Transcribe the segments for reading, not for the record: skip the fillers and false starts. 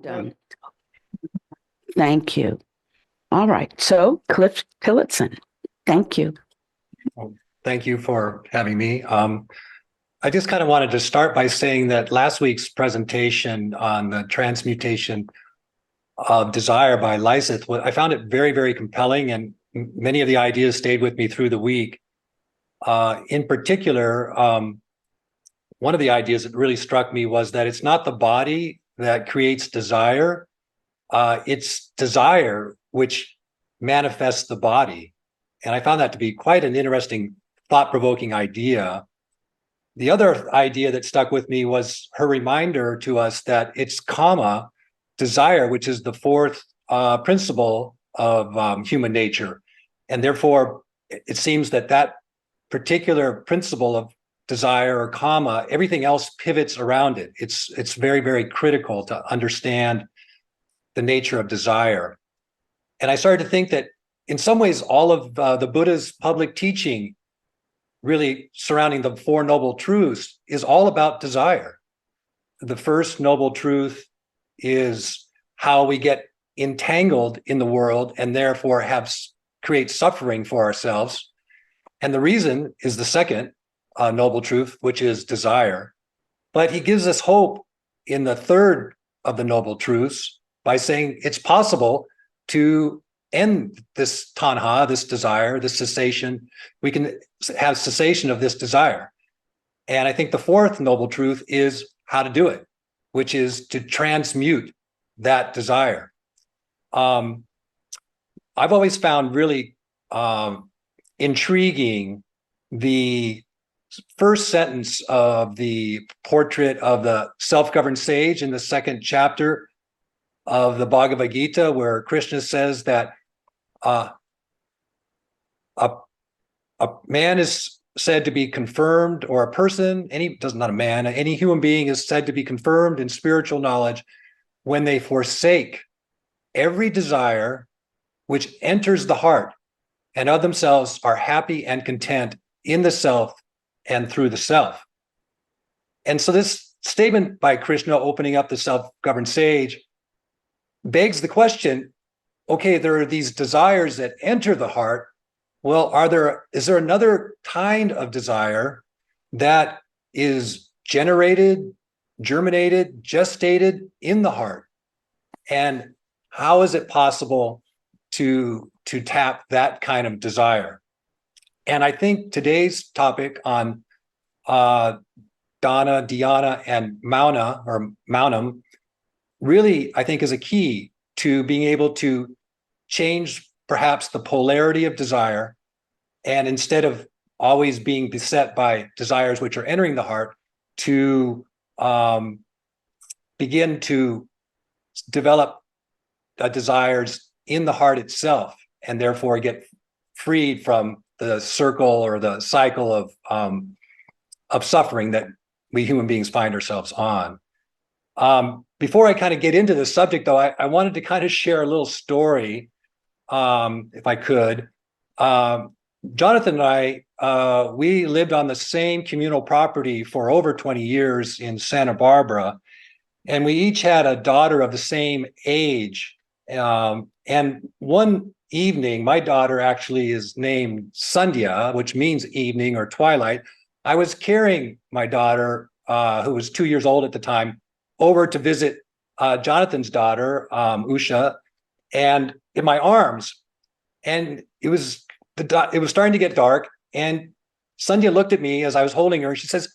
Done. Thank you. All right. So, Cliff Tillotson, thank you. Well, thank you for having me. I just kind of wanted to start by saying that last week's presentation on the transmutation of desire by Lysith, I found it very, very compelling, and many of the ideas stayed with me through the week. In particular, one of the ideas that really struck me was that it's not the body that creates desire, it's desire which manifests the body. And I found that to be quite an interesting, thought-provoking idea. The other idea that stuck with me was her reminder to us that it's kama, desire, which is the fourth principle of human nature. And therefore, it seems that that particular principle of desire or kama, everything else pivots around it. It's very, very critical to understand the nature of desire. And I started to think that in some ways, all of the Buddha's public teaching really surrounding the Four Noble Truths is all about desire. The first noble truth is how we get entangled in the world and therefore create suffering for ourselves. And the reason is the second noble truth, which is desire. But he gives us hope in the third of the noble truths by saying it's possible to end this tanha, this desire, this cessation. We can have cessation of this desire. And I think the fourth noble truth is how to do it, which is to transmute that desire. I've always found really intriguing the first sentence of the portrait of the self-governed sage in the second chapter of the Bhagavad Gita, where Krishna says that a man is said to be confirmed, or a person, not a man, any human being is said to be confirmed in spiritual knowledge when they forsake every desire which enters the heart and of themselves are happy and content in the self and through the self. And so this statement by Krishna opening up the self-governed sage begs the question, okay, there are these desires that enter the heart. Well, is there another kind of desire that is generated, germinated, gestated in the heart? And how is it possible to tap that kind of desire? And I think today's topic on Dhyana and Maunam really, I think, is a key to being able to change perhaps the polarity of desire, and instead of always being beset by desires which are entering the heart, to begin to develop desires in the heart itself, and therefore get freed from the circle or the cycle of suffering that we human beings find ourselves on. Before I kind of get into the subject, though, I wanted to kind of share a little story, if I could. Jonathan and I, we lived on the same communal property for over 20 years in Santa Barbara, and we each had a daughter of the same age. And one evening, my daughter actually is named Sandhya, which means evening or twilight. I was carrying my daughter, who was 2 years old at the time, over to visit Jonathan's daughter, Usha, and in my arms. And it was starting to get dark. And Sandhya looked at me as I was holding her. And she says,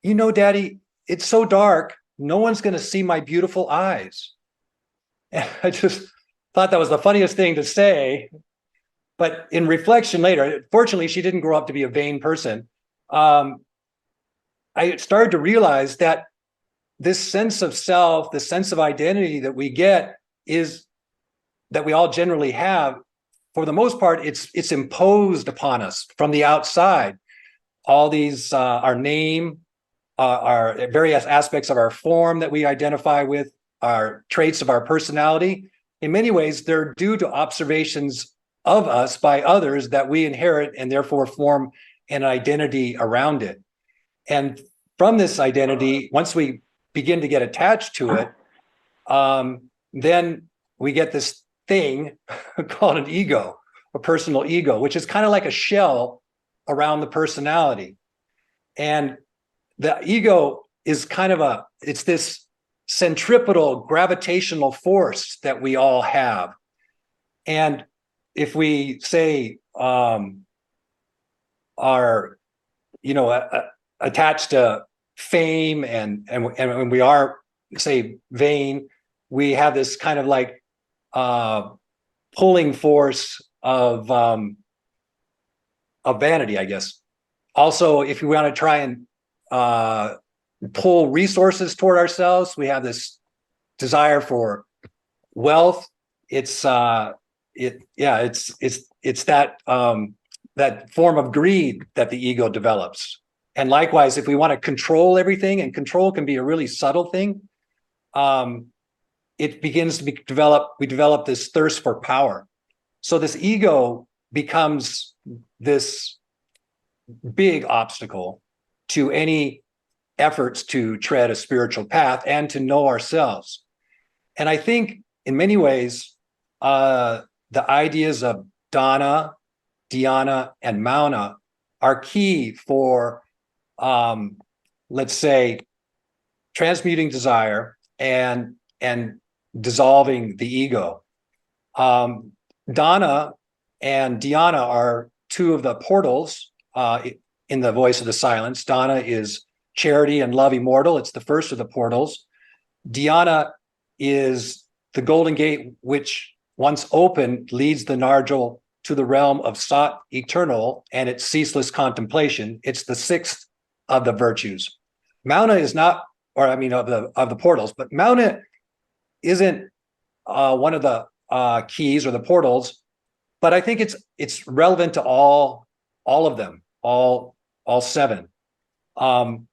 "You know, Daddy, it's so dark. No one's going to see my beautiful eyes." And I just thought that was the funniest thing to say. But in reflection later, fortunately, she didn't grow up to be a vain person. I started to realize that this sense of self, the sense of identity that we get, is that we all generally have. For the most part, it's imposed upon us from the outside. All these, our name, our various aspects of our form that we identify with, our traits of our personality, in many ways, they're due to observations of us by others that we inherit and therefore form an identity around it. And from this identity, once we begin to get attached to it, then we get this thing called an ego, a personal ego, which is kind of like a shell around the personality. And the ego is kind of it's this centripetal gravitational force that we all have. And if we say are, attached to fame and we are, say, vain, we have this kind of like pulling force of vanity, I guess. Also, if we want to try and pull resources toward ourselves, we have this desire for wealth. It's that that form of greed that the ego develops. And likewise, if we want to control everything, and control can be a really subtle thing, it begins to we develop this thirst for power. So this ego becomes this big obstacle to any efforts to tread a spiritual path and to know ourselves. And I think in many ways, the ideas of Dana, Dhyana, and Mauna are key for, let's say, transmuting desire and dissolving the ego. Dana and Dhyana are two of the portals in the voice of the silence. Dana is charity and love immortal. It's the first of the portals. Dhyana is the golden gate, which once opened leads the Narjal to the realm of Sat eternal and its ceaseless contemplation. It's the sixth of the virtues. Mauna is not, or I mean, of the portals, but Mauna isn't one of the keys or the portals, but I think it's relevant to all of them, all seven. And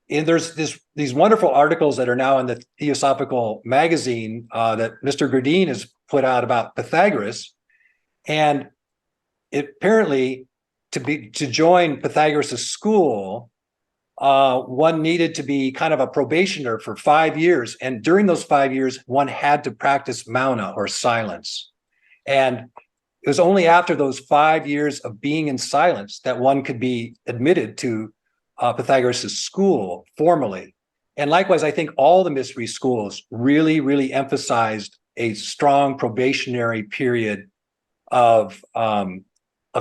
there's these wonderful articles that are now in the Theosophical magazine that Mr. Gradine has put out about Pythagoras, and apparently to join Pythagoras' school, one needed to be kind of a probationer for 5 years, and during those 5 years, one had to practice Mauna, or silence. And it was only after those 5 years of being in silence that one could be admitted to Pythagoras' school formally. And likewise, I think all the mystery schools really, really emphasized a strong probationary period of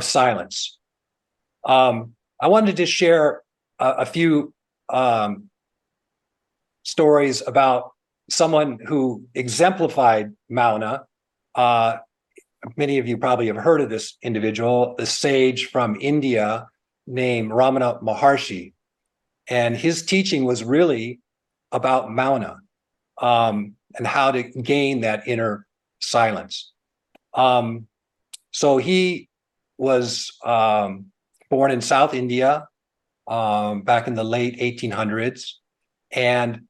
silence. I wanted to share a few stories about someone who exemplified Mauna. Many of you probably have heard of this individual, the sage from India named Ramana Maharshi. And his teaching was really about Mauna and how to gain that inner silence. So he was born in South India back in the late 1800s. And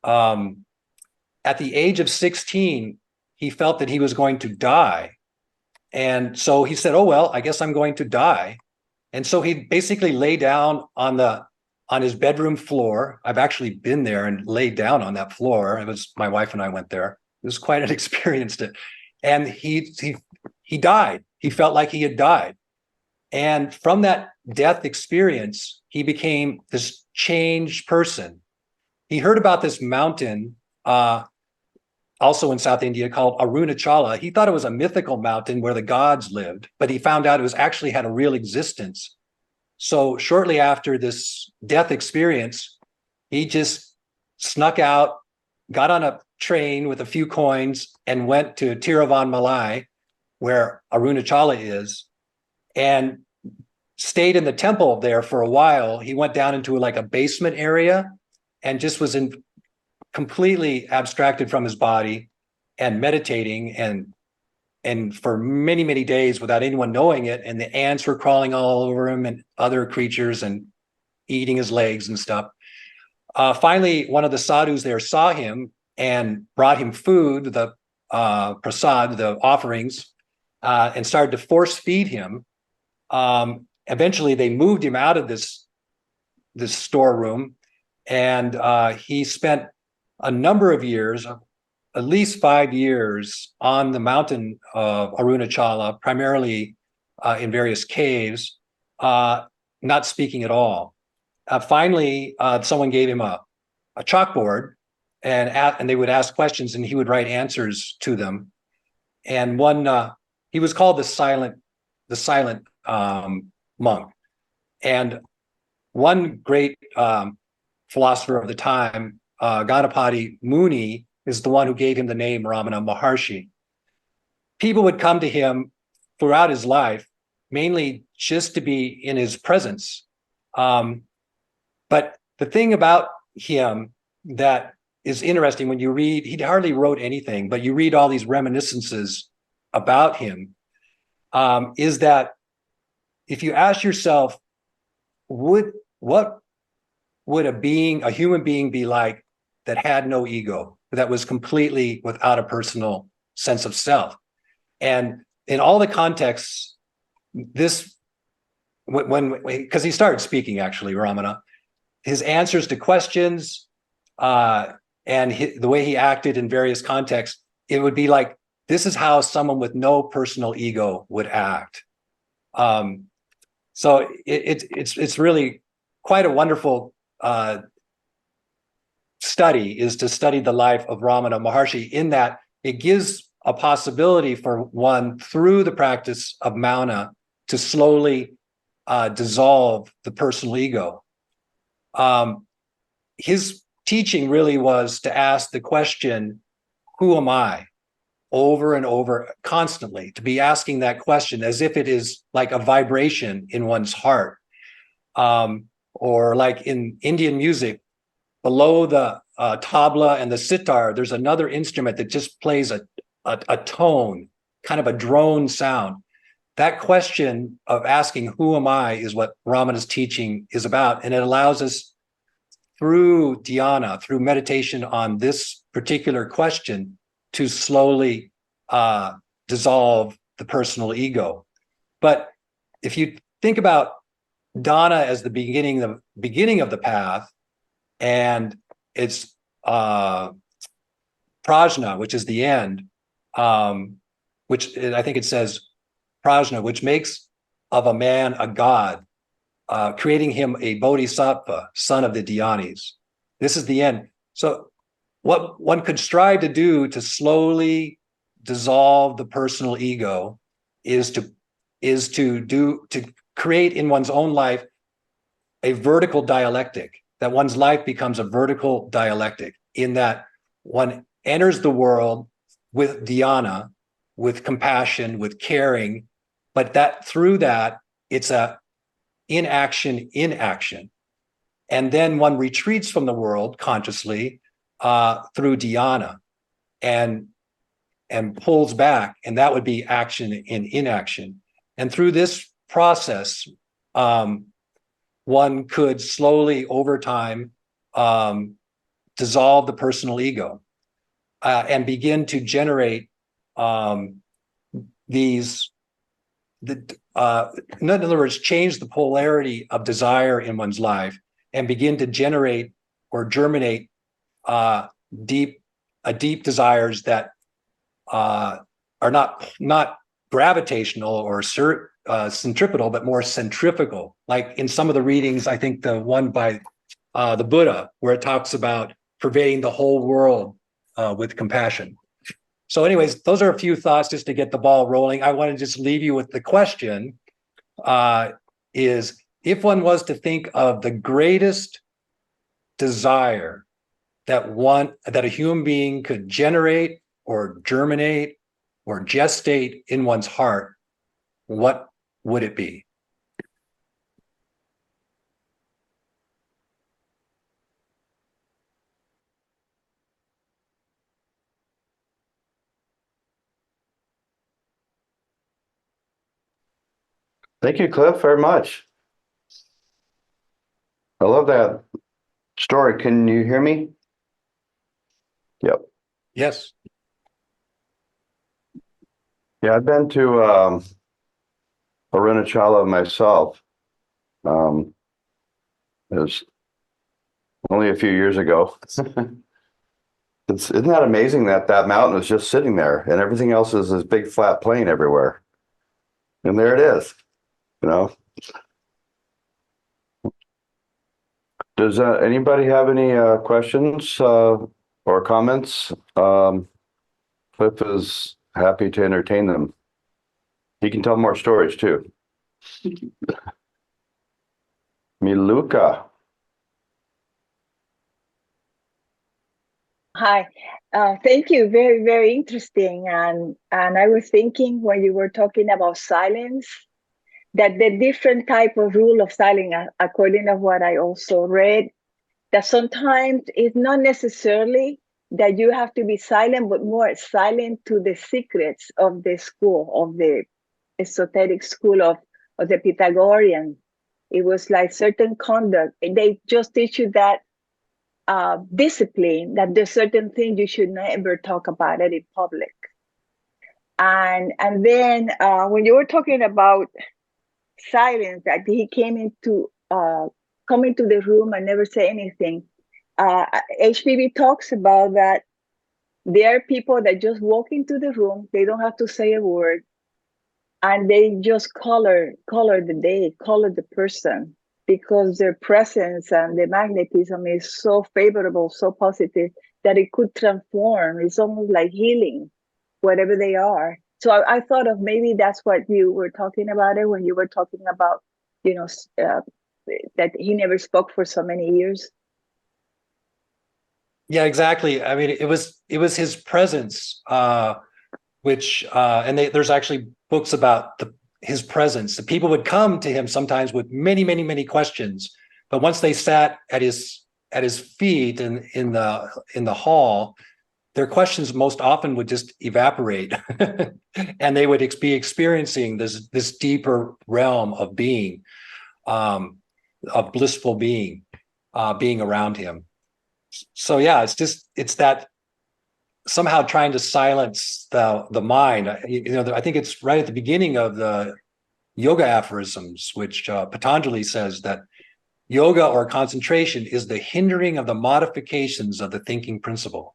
at the age of 16, he felt that he was going to die. And so he said, oh, well, I guess I'm going to die. And so he basically lay down on his bedroom floor. I've actually been there and laid down on that floor. It was my wife and I went there. It was quite an experience. And he died. He felt like he had died. And from that death experience, he became this changed person. He heard about this mountain, also in South India, called Arunachala. He thought it was a mythical mountain where the gods lived, but he found out it was actually had a real existence. So shortly after this death experience, he just snuck out, got on a train with a few coins, and went to Tiruvannamalai, where Arunachala is, and stayed in the temple there for a while. He went down into like a basement area and just was completely abstracted from his body and meditating and for many, many days without anyone knowing it. And the ants were crawling all over him and other creatures and eating his legs and stuff. Finally, one of the sadhus there saw him and brought him food, the prasad, the offerings, and started to force feed him. Eventually, they moved him out of this storeroom And he spent a number of years, at least 5 years, on the mountain of Arunachala, primarily in various caves, not speaking at all. Finally, someone gave him a chalkboard, and they would ask questions, and he would write answers to them. And he was called the silent monk. And one great philosopher of the time, Ganapati Muni, is the one who gave him the name Ramana Maharshi. People would come to him throughout his life, mainly just to be in his presence. But the thing about him that is interesting, when you read, he hardly wrote anything, but you read all these reminiscences about him, is that if you ask yourself, what would a human being be like that had no ego, that was completely without a personal sense of self? And in all the contexts, because he started speaking, actually, Ramana, his answers to questions, and the way he acted in various contexts, it would be like, this is how someone with no personal ego would act. So it's really quite a wonderful study, is to study the life of Ramana Maharshi, in that it gives a possibility for one, through the practice of Mauna, to slowly dissolve the personal ego. His teaching really was to ask the question, who am I? Over and over, constantly, to be asking that question as if it is like a vibration in one's heart. Or like in Indian music, below the tabla and the sitar, there's another instrument that just plays a tone, kind of a drone sound. That question of asking, who am I, is what Ramana's teaching is about. And it allows us, through dhyana, through meditation on this particular question, to slowly dissolve the personal ego. But if you think about dana as the beginning of the path, and it's prajna, which is the end, which I think it says prajna, which makes of a man a god, creating him a bodhisattva, son of the dhyanis. This is the end. So what one could strive to do to slowly dissolve the personal ego is to create in one's own life a vertical dialectic, that one's life becomes a vertical dialectic, in that one enters the world with dhyana, with compassion, with caring, but that through that, it's a inaction in action. And then one retreats from the world consciously through dhyana, and pulls back, and that would be action in inaction. And through this process, one could slowly, over time, dissolve the personal ego, and begin to generate in other words, change the polarity of desire in one's life, and begin to generate or germinate deep desires that are not gravitational or centripetal, but more centrifugal. Like in some of the readings, I think the one by the Buddha, where it talks about pervading the whole world with compassion. So anyways, those are a few thoughts just to get the ball rolling. I want to just leave you with the question, is, if one was to think of the greatest desire that a human being could generate or germinate or gestate in one's heart, what would it be? Thank you, Cliff, very much. I love that story. Can you hear me? Yep. Yes. Yeah, I've been to Arunachala myself. As only a few years ago. Isn't that amazing that that mountain is just sitting there and everything else is this big flat plain everywhere? And there it is, you know? Does anybody have any questions or comments? Cliff is happy to entertain them. He can tell more stories too. Miluka. Hi, thank you. Very, very interesting. And I was thinking when you were talking about silence, that the different type of rule of silence, according to what I also read, that sometimes it's not necessarily that you have to be silent, but more silent to the secrets of the school, of the esoteric school of the Pythagorean. It was like certain conduct. They just teach you that discipline, that there's certain things you should never talk about it in public. And then when you were talking about silence, that he came into come into the room and never say anything. HPV talks about that there are people that just walk into the room, they don't have to say a word, and they just color the day, color the person, because their presence and the magnetism is so favorable, so positive, that it could transform. It's almost like healing whatever they are. So I thought of maybe that's what you were talking about it when you were talking about, that he never spoke for so many years. Yeah, exactly. I mean, it was his presence, there's actually books about his presence. The people would come to him sometimes with many, many, many questions, but once they sat at his feet in the hall, their questions most often would just evaporate, and they would be experiencing this deeper realm of being, of blissful being, being around him. So yeah, it's that somehow trying to silence the mind. I think it's right at the beginning of the yoga aphorisms, which Patanjali says that yoga or concentration is the hindering of the modifications of the thinking principle.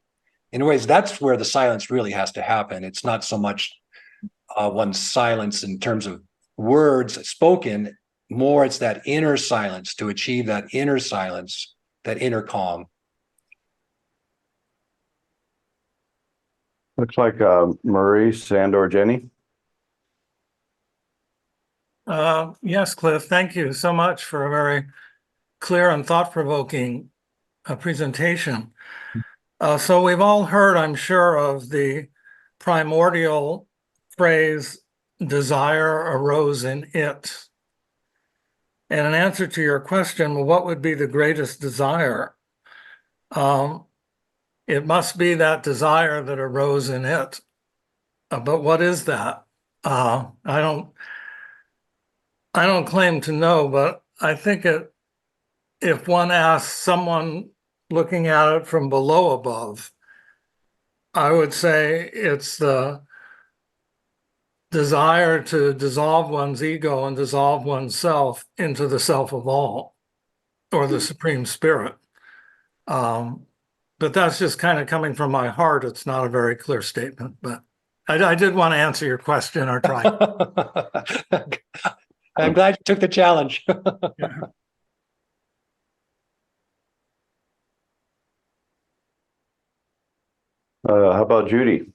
In other words, that's where the silence really has to happen. It's not so much one's silence in terms of words spoken, more it's that inner silence, to achieve that inner silence, that inner calm. Looks like Maurice and or Jenny. Yes, Cliff, thank you so much for a very clear and thought-provoking presentation. So we've all heard, I'm sure, of the primordial phrase, desire arose in it. And in answer to your question, well, what would be the greatest desire? It must be that desire that arose in it. But what is that? I don't claim to know, but I think if one asks someone looking at it from below above, I would say it's the desire to dissolve one's ego and dissolve oneself into the self of all, or the Supreme Spirit. But that's just kind of coming from my heart. It's not a very clear statement, but I did want to answer your question or try. I'm glad you took the challenge. Yeah. How about Judy?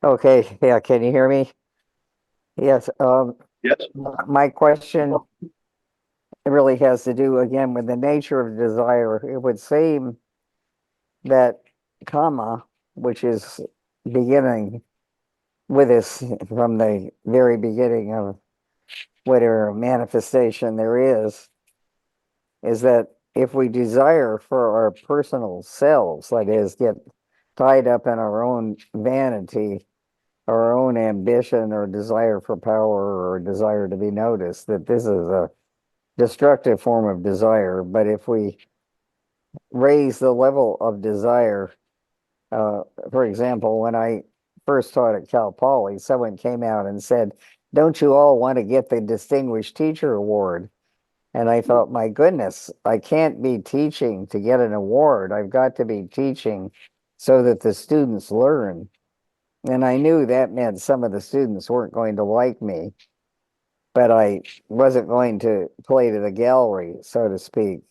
Okay, yeah, can you hear me? Yes, Yes. my question really has to do again with the nature of desire. It would seem that karma, which is beginning with us from the very beginning of whatever manifestation there is that if we desire for our personal selves, that is, get tied up in our own vanity, our own ambition or desire for power or desire to be noticed, that this is a destructive form of desire. But if we raise the level of desire, for example, when I first taught at Cal Poly, someone came out and said, don't you all want to get the Distinguished Teacher Award? And I thought, my goodness, I can't be teaching to get an award. I've got to be teaching so that the students learn. And I knew that meant some of the students weren't going to like me, but I wasn't going to play to the gallery, so to speak.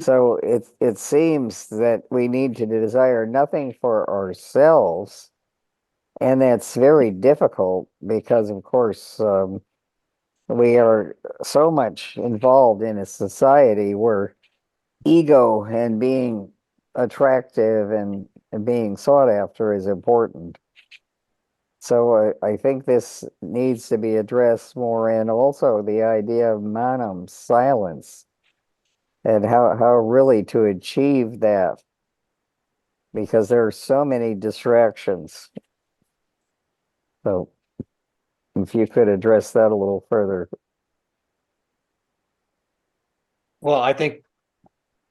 So it seems that we need to desire nothing for ourselves. And that's very difficult because, of course, we are so much involved in a society where ego and being attractive and being sought after is important. So I think this needs to be addressed more, and also the idea of Maunam, silence, and how really to achieve that, because there are so many distractions. So if you could address that a little further. Well, I think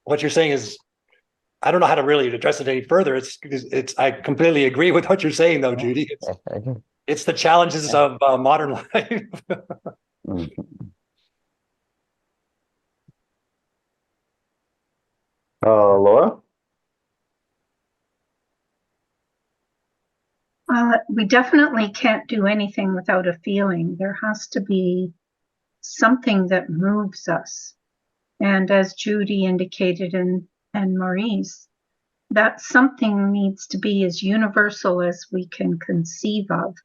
what you're saying is, I don't know how to really address it any further. I completely agree with what you're saying, though, Judy. It's the challenges of modern life. Laura? We definitely can't do anything without a feeling. There has to be something that moves us. And as Judy indicated and Maurice, that something needs to be as universal as we can conceive of.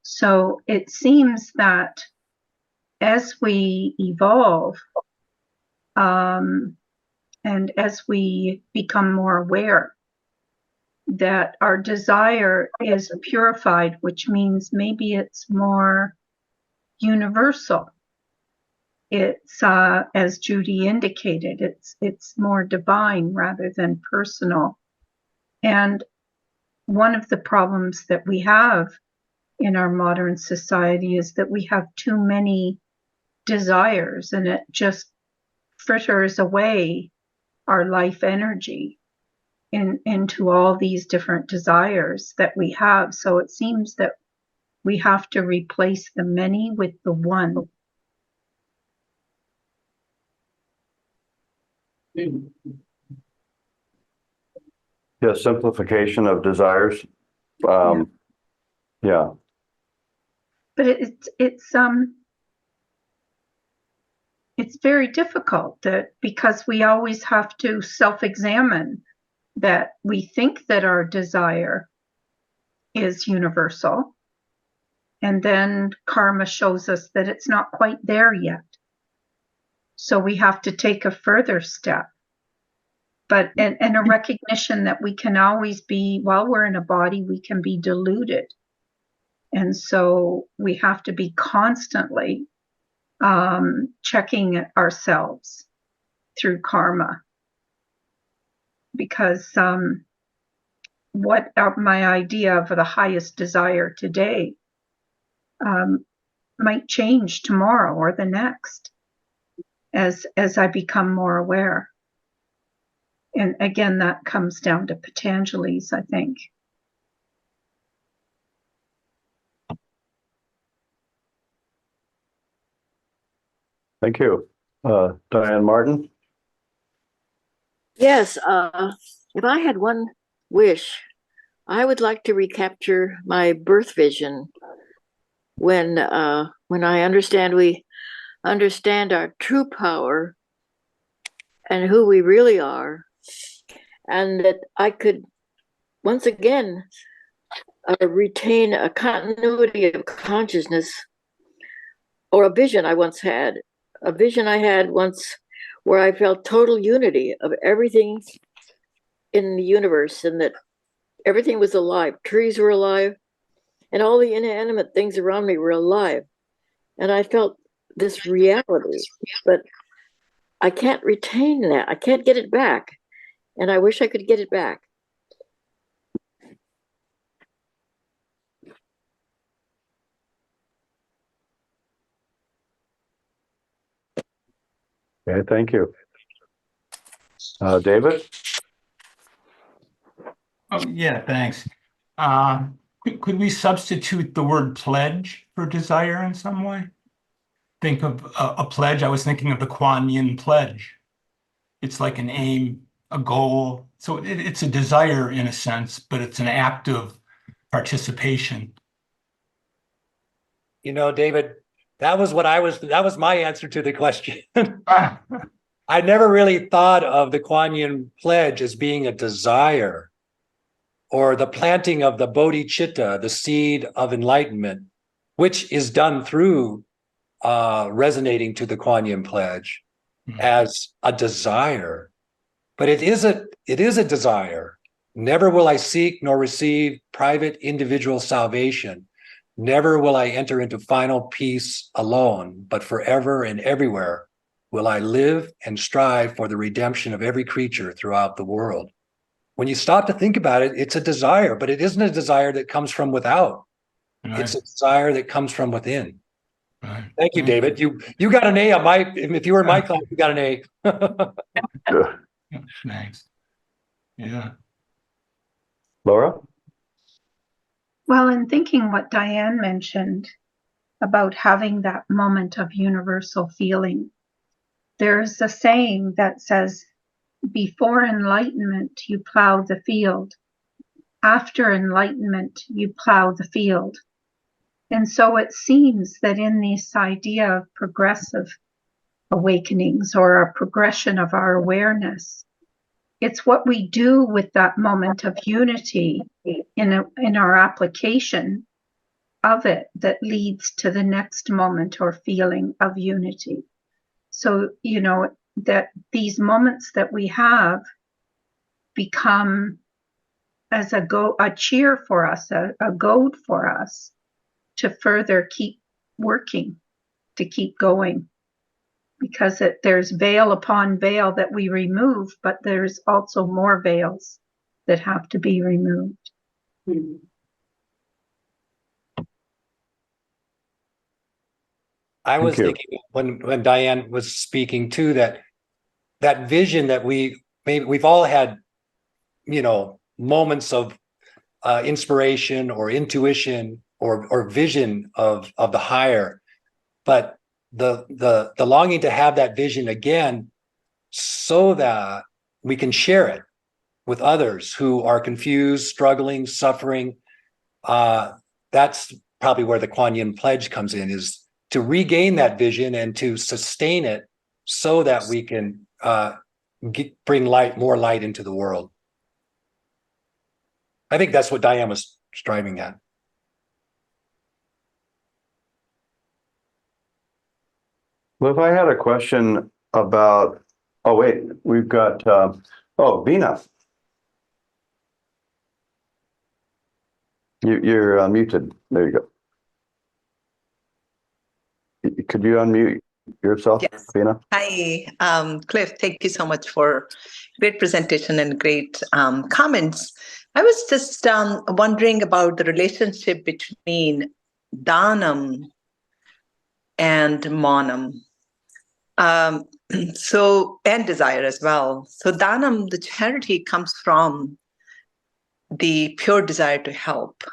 So it seems that as we evolve, and as we become more aware, that our desire is purified, which means maybe it's more universal. It's as Judy indicated, it's more divine rather than personal. And one of the problems that we have in our modern society is that we have too many desires, and it just fritters away our life energy into all these different desires that we have. So it seems that we have to replace the many with the one. Yeah, simplification of desires. Yeah. But it's very difficult because we always have to self-examine that we think that our desire is universal, and then karma shows us that it's not quite there yet. So we have to take a further step. But and a recognition that we can always be, while we're in a body, we can be deluded. And so we have to be constantly checking ourselves through karma. Because what my idea of the highest desire today might change tomorrow or the next as I become more aware. And again, that comes down to Patanjali's, I think. Thank you. Diane Martin? Yes, if I had one wish, I would like to recapture my birth vision when I understand we understand our true power and who we really are, and that I could once again retain a continuity of consciousness, or a vision I once had, a vision I had once where I felt total unity of everything in the universe, and that everything was alive. Trees were alive, and all the inanimate things around me were alive. And I felt this reality, but I can't retain that. I can't get it back. And I wish I could get it back. Okay, thank you. David? Oh, yeah, thanks. Could we substitute the word pledge for desire in some way? Think of a pledge. I was thinking of the Kuan Yin pledge. It's like an aim, a goal. So it's a desire in a sense, but it's an active participation. You know, David, that was my answer to the question. I never really thought of the Kuan Yin pledge as being a desire or the planting of the bodhicitta, the seed of enlightenment, which is done through resonating to the Kuan Yin pledge as a desire. But it is a desire. Never will I seek nor receive private individual salvation. Never will I enter into final peace alone, but forever and everywhere will I live and strive for the redemption of every creature throughout the world. When you stop to think about it, it's a desire, but it isn't a desire that comes from without. Right. It's a desire that comes from within. Right. Thank you, David. You got an A on if you were in my class, you got an A. Thanks. Yeah. Laura? Well, in thinking what Diane mentioned about having that moment of universal feeling, there's a saying that says, before enlightenment, you plow the field. After enlightenment, you plow the field. And so it seems that in this idea of progressive awakenings or a progression of our awareness, it's what we do with that moment of unity in our application of it that leads to the next moment or feeling of unity. So, you know, that these moments that we have become as a cheer for us, a goad for us to further keep working, to keep going. Because there's veil upon veil that we remove, but there's also more veils that have to be removed. I was Thank thinking when Diane was speaking too, that vision that we've all had, you know, moments of inspiration or intuition or vision of the higher, but the longing to have that vision again so that we can share it with others who are confused, struggling, suffering. That's probably where the Kuan Yin pledge comes in, is to regain that vision and to sustain it so that we can bring more light into the world. I think that's what Diane was striving at. Well, if I had a question about, we've got, Vina. You're muted. There you go. Could you unmute yourself, Yes. Vina? Hi, Cliff. Thank you so much for great presentation and great comments. I was just wondering about the relationship between Dhanam and Maunam. And desire as well. So Dhanam, the charity, comes from the pure desire to help.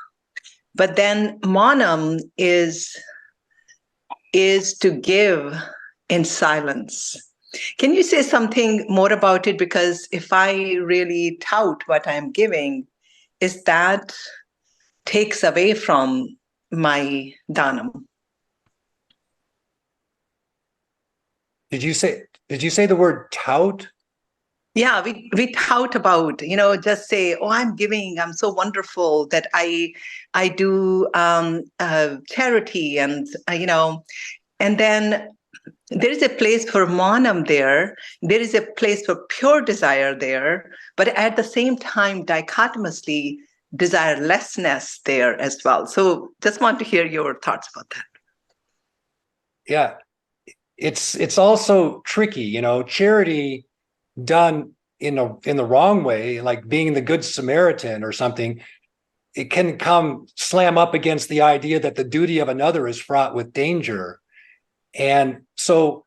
But then Maunam is to give in silence. Can you say something more about it? Because if I really tout what I'm giving, is that takes away from my Dhanam. Did you say the word tout? Yeah, we tout about, just say, oh, I'm giving, I'm so wonderful that I do charity and then there is a place for Maunam there. There is a place for pure desire there, but at the same time, dichotomously, desirelessness there as well. So just want to hear your thoughts about that. Yeah, it's also tricky, charity done in the wrong way, like being the Good Samaritan or something. It can slam up against the idea that the duty of another is fraught with danger. And so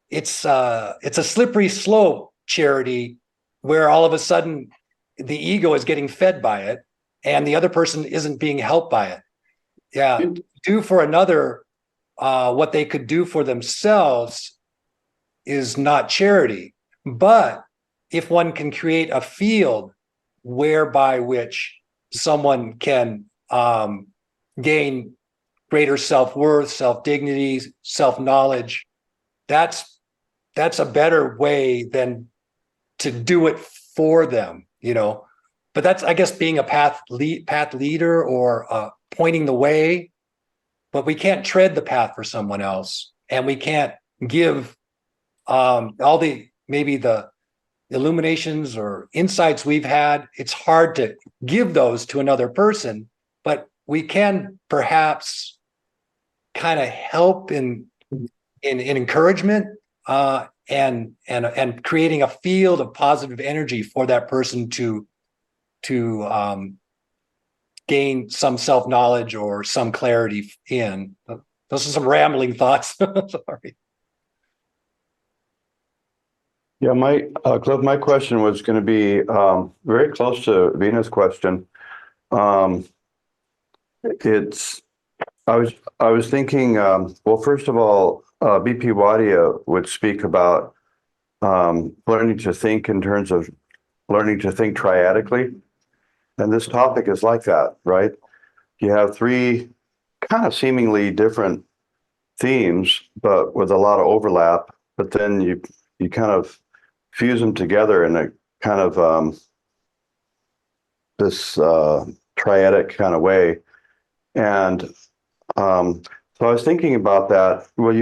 it's a slippery slope, charity, where all of a sudden the ego is getting fed by it. and the other person isn't being helped by it. Yeah, do for another what they could do for themselves is not charity. But if one can create a field whereby which someone can gain greater self-worth, self-dignity, self-knowledge, that's a better way than to do it for them, you know. But that's, I guess, being a path leader or pointing the way. But we can't tread the path for someone else, and we can't give all the maybe the illuminations or insights we've had. It's hard to give those to another person, but we can perhaps kind of help in encouragement and creating a field of positive energy for that person to gain some self-knowledge or some clarity in. Those are some rambling thoughts. Sorry. Yeah, Cliff, my question was going to be very close to Vina's question. I was thinking, well, first of all, BP Wadia would speak about learning to think in terms of learning to think triadically. And this topic is like that, right? You have three kind of seemingly different themes, but with a lot of overlap. But then you kind of fuse them together in a kind of this triadic kind of way. And so I was thinking about that. Well,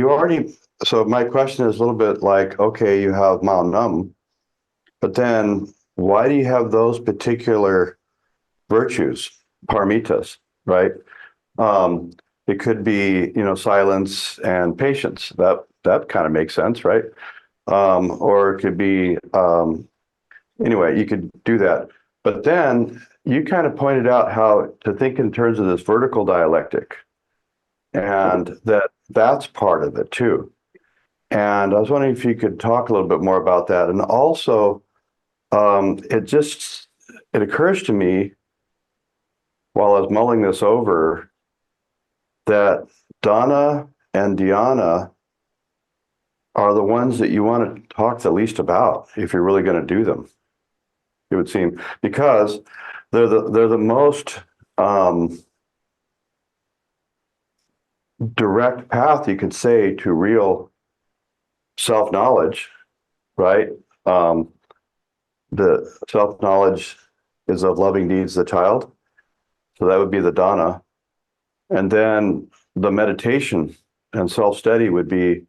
so my question is a little bit like, okay, you have Maunam, but then why do you have those particular virtues, paramitas, right? It could be, silence and patience. That kind of makes sense, right? Or it could be, anyway, you could do that. But then you kind of pointed out how to think in terms of this vertical dialectic, and that's part of it too. And I was wondering if you could talk a little bit more about that. And also, it occurs to me while I was mulling this over that Dana and Dhyana are the ones that you want to talk the least about if you're really going to do them, it would seem, because they're the most direct path, you could say, to real self-knowledge, right? The self-knowledge is of loving deeds the child. So that would be the Dana. And then the meditation and self-study would be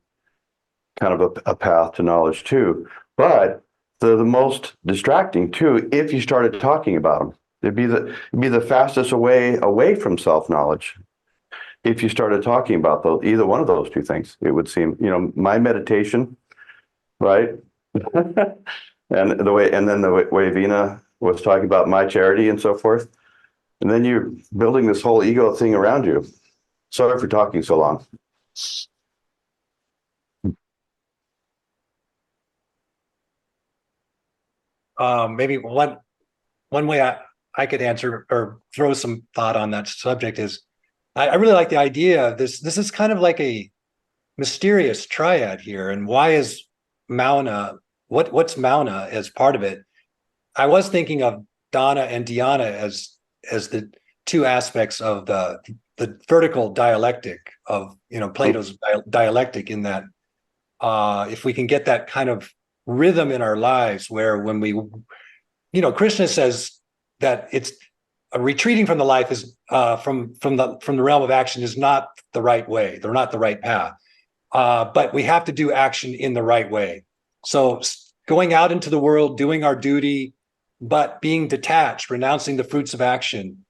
kind of a path to knowledge too. But they're the most distracting too if you started talking about them. It'd be the fastest way away from self-knowledge if you started talking about either one of those two things. It would seem, my meditation, right? and the way Vina was talking about my charity and so forth. And then you're building this whole ego thing around you. Sorry for talking so long. Maybe one way I could answer or throw some thought on that subject is I really like the idea of this. This is kind of like a mysterious triad here. And why is Mauna, what's Mauna as part of it? I was thinking of Dana and Dhyana as the two aspects of the vertical dialectic of Plato's dialectic, in that if we can get that kind of rhythm in our lives where when we, Krishna says that it's retreating from the life is from the realm of action is not the right way. They're not the right path. But we have to do action in the right way. So going out into the world, doing our duty, but being detached, renouncing the fruits of action,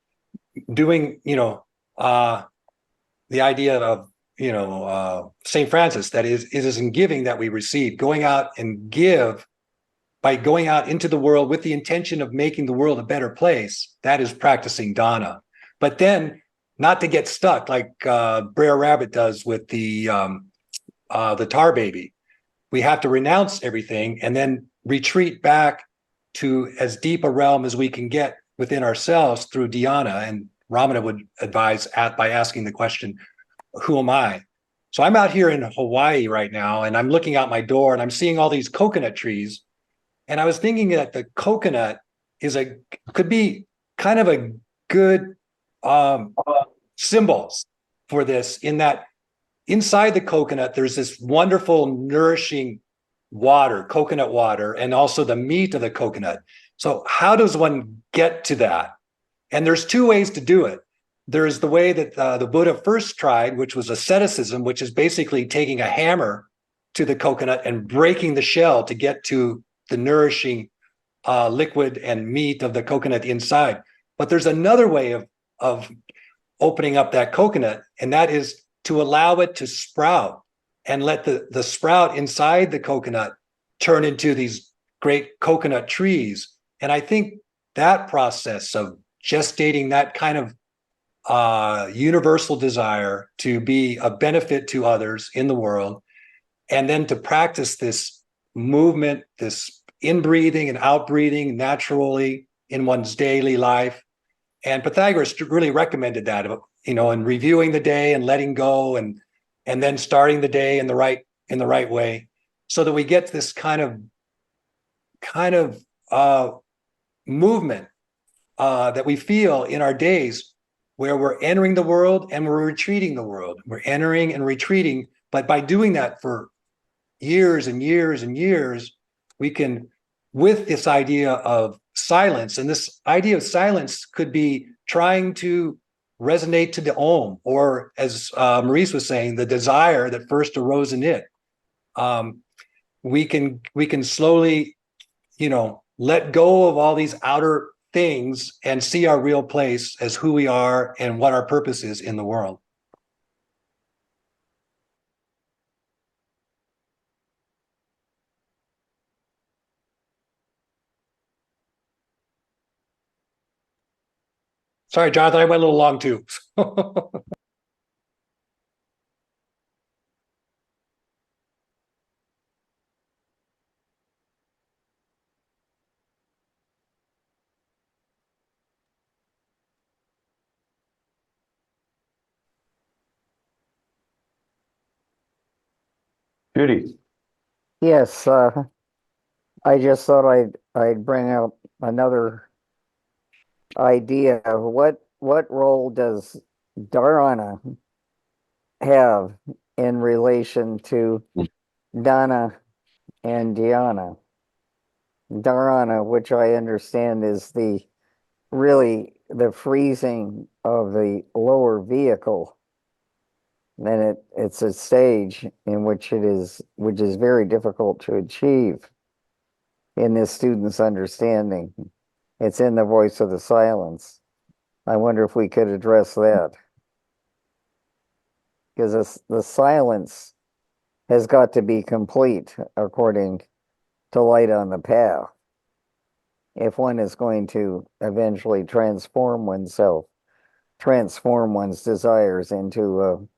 doing, the idea of, St. Francis, that it is in giving that we receive, going out and give. By going out into the world with the intention of making the world a better place, that is practicing Dana. But then not to get stuck like Brer Rabbit does with the tar baby. We have to renounce everything and then retreat back to as deep a realm as we can get within ourselves through dhyana, and Ramana would advise by asking the question, who am I? So I'm out here in Hawaii right now, and I'm looking out my door and I'm seeing all these coconut trees. And I was thinking that the coconut could be kind of a good symbols for this, in that inside the coconut, there's this wonderful, nourishing water, coconut water, and also the meat of the coconut. So how does one get to that? And there's two ways to do it. There's the way that the Buddha first tried, which was asceticism, which is basically taking a hammer to the coconut and breaking the shell to get to the nourishing liquid and meat of the coconut inside. But there's another way of opening up that coconut, and that is to allow it to sprout and let the sprout inside the coconut turn into these great coconut trees. And I think that process of gestating that kind of universal desire to be a benefit to others in the world, and then to practice this movement, this in-breathing and out-breathing naturally in one's daily life. And Pythagoras really recommended that, in reviewing the day and letting go, and then starting the day in the right way, so that we get this kind of movement that we feel in our days, where we're entering the world and we're retreating the world. We're entering and retreating, but by doing that for years and years and years, we can, with this idea of silence, and this idea of silence could be trying to resonate to the Om, or as Maurice was saying, the desire that first arose in it. We can slowly, let go of all these outer things and see our real place as who we are and what our purpose is in the world. Sorry, Jonathan, I went a little long too. Judy. Yes, I just thought I'd bring up another idea. What role does Dharana have in relation to Dana and Dhyana? Dharana, which I understand is really the freezing of the lower vehicle. Then it's a stage in which which is very difficult to achieve in this student's understanding. It's in the voice of the silence. I wonder if we could address that. Because the silence has got to be complete according to Light on the Path, if one is going to eventually transform oneself, transform one's desires into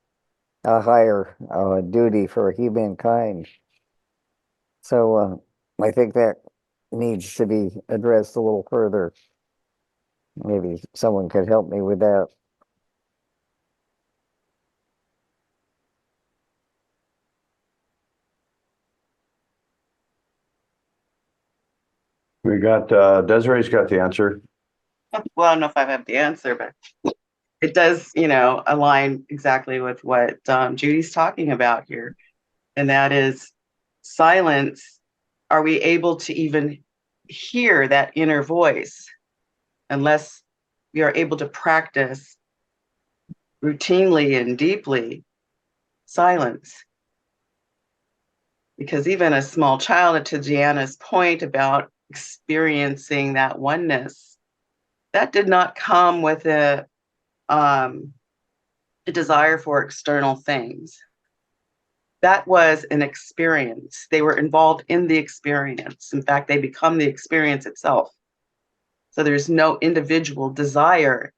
a higher duty for humankind. So I think that needs to be addressed a little further. Maybe someone could help me with that. We got, Desiree's got the answer. Well, I don't know if I have the answer, but it does, align exactly with what Judy's talking about here. And that is silence. Are we able to even hear that inner voice unless we are able to practice routinely and deeply silence? Because even a small child, to Dhyana's point about experiencing that oneness, that did not come with a desire for external things. That was an experience. They were involved in the experience. In fact, they become the experience itself. So there's no individual desire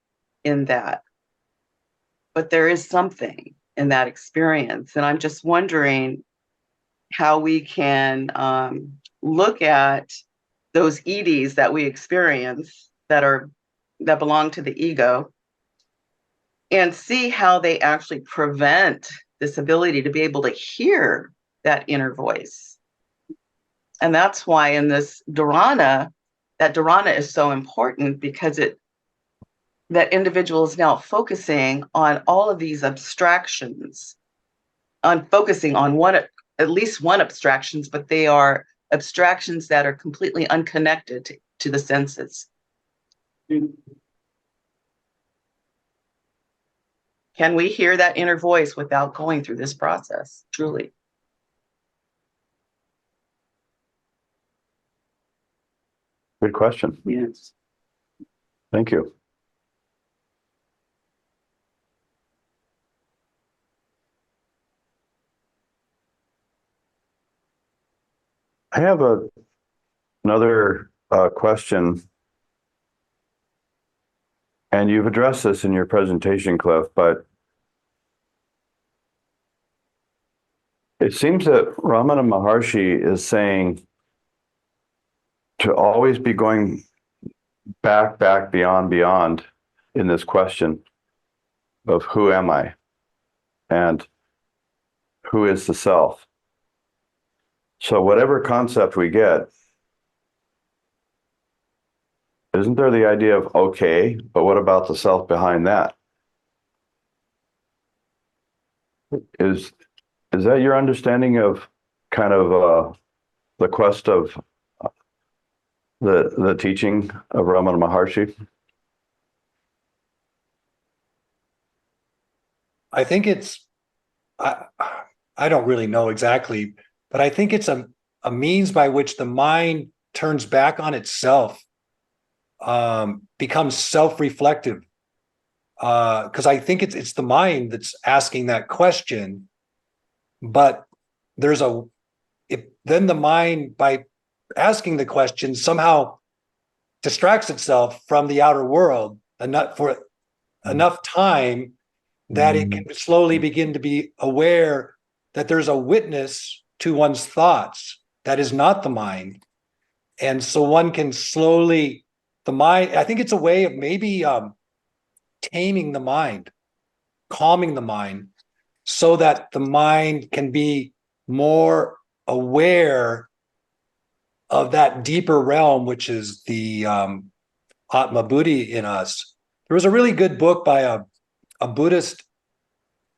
in that. But there is something in that experience. And I'm just wondering how we can look at those EDs that we experience that are that belong to the ego and see how they actually prevent this ability to be able to hear that inner voice. And that's why in this dharana, that dharana is so important, because that individual is now focusing on all of these abstractions, on focusing on at least one abstractions, but they are abstractions that are completely unconnected to the senses. Can we hear that inner voice without going through this process? Truly. Good question. Yes. Thank you. I have another question, and you've addressed this in your presentation, Cliff, but it seems that Ramana Maharshi is saying to always be going back, beyond in this question of who am I and who is the self. So whatever concept we get, isn't there the idea of, okay, but what about the self behind that? Is that your understanding of kind of the quest of the teaching of Ramana Maharshi? I think I don't really know exactly, but I think it's a means by which the mind turns back on itself, becomes self-reflective. Because I think it's the mind that's asking that question, but then the mind, by asking the question, somehow distracts itself from the outer world enough for enough time that it can slowly begin to be aware that there's a witness to one's thoughts that is not the mind. And so one can slowly, the mind, I think it's a way of maybe taming the mind, calming the mind, so that the mind can be more aware of that deeper realm, which is the Atma Buddhi in us. There was a really good book by a Buddhist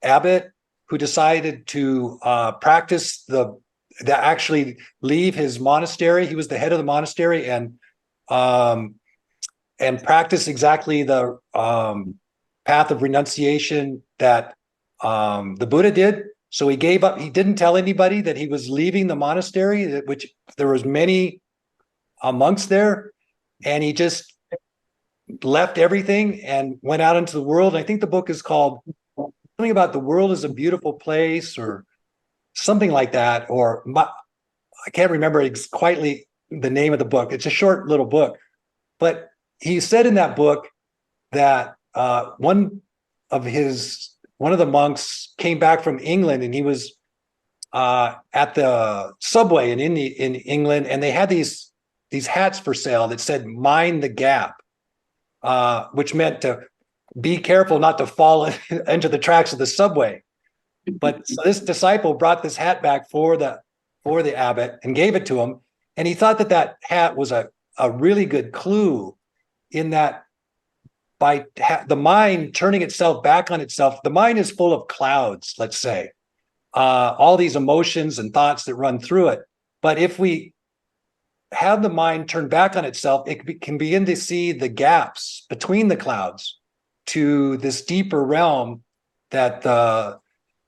abbot who decided to practice that actually leave his monastery. He was the head of the monastery and practice exactly the path of renunciation that the Buddha did. So he gave up. He didn't tell anybody that he was leaving the monastery, which there was many monks there, and he just left everything and went out into the world. And I think the book is called something about the world is a beautiful place, or something like that. I can't remember quite the name of the book. It's a short little book, but he said in that book that one of the monks came back from England, and he was at the subway in England, and they had these hats for sale that said "Mind the Gap," which meant to be careful not to fall into the tracks of the subway. But so this disciple brought this hat back for the abbot and gave it to him, and he thought that hat was a really good clue in that by the mind turning itself back on itself. The mind is full of clouds, let's say, all these emotions and thoughts that run through it. But if we have the mind turn back on itself, it can begin to see the gaps between the clouds to this deeper realm that the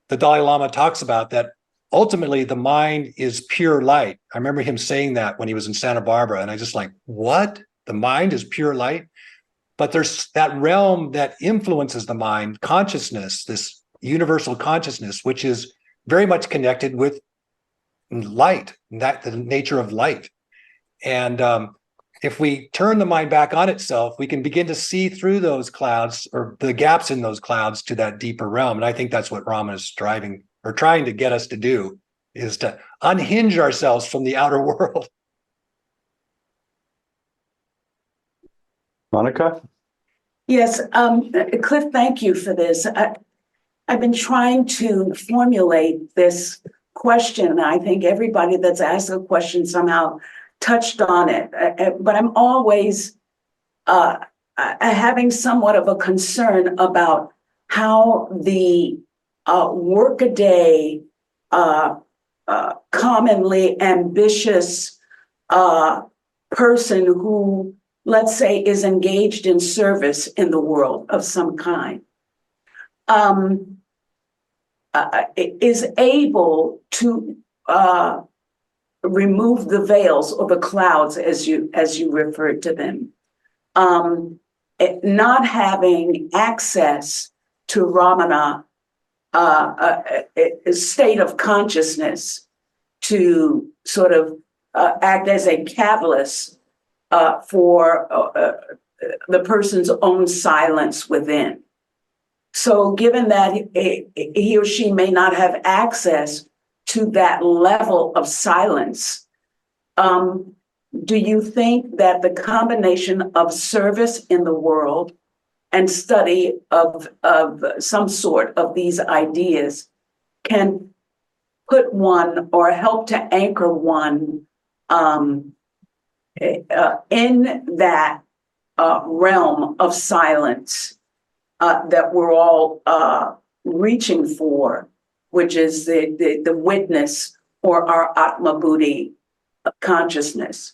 Dalai Lama talks about, that ultimately the mind is pure light. I remember him saying that when he was in Santa Barbara, and I just like, what? The mind is pure light? But there's that realm that influences the mind, consciousness, this universal consciousness, which is very much connected with light, the nature of light. And if we turn the mind back on itself, we can begin to see through those clouds, or the gaps in those clouds, to that deeper realm. And I think that's what Rama is striving or trying to get us to do, is to unhinge ourselves from the outer world. Monica? Yes, Cliff, thank you for this. I've been trying to formulate this question, and I think everybody that's asked a question somehow touched on it. But I'm always having somewhat of a concern about how the workaday, commonly ambitious person who, let's say, is engaged in service in the world of some kind, is able to remove the veils or the clouds, as you referred to them, not having access to Ramana, a state of consciousness to sort of act as a catalyst for the person's own silence within. So given that he or she may not have access to that level of silence, do you think that the combination of service in the world and study of some sort of these ideas can put one or help to anchor one in that realm of silence that we're all reaching for, which is the witness or our Atma Buddhi consciousness?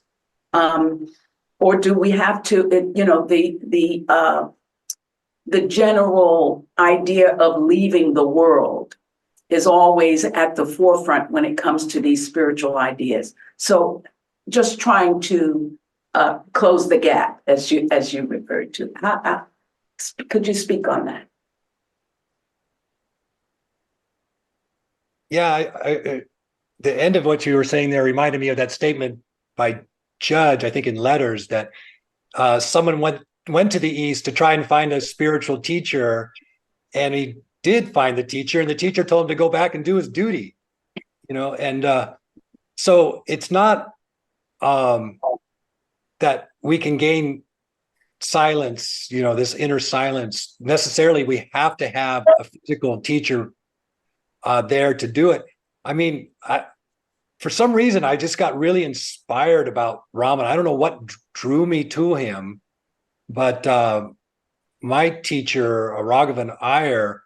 Or do we have to, the general idea of leaving the world is always at the forefront when it comes to these spiritual ideas. So just trying to close the gap, as you referred to. Could you speak on that? Yeah, the end of what you were saying there reminded me of that statement by Judge, I think in Letters, that someone went to the East to try and find a spiritual teacher, and he did find the teacher, and the teacher told him to go back and do his duty, and so it's not that we can gain silence, this inner silence. Necessarily, we have to have a physical teacher there to do it. I mean, for some reason, I just got really inspired about Raman. I don't know what drew me to him, but my teacher, Raghavan Iyer,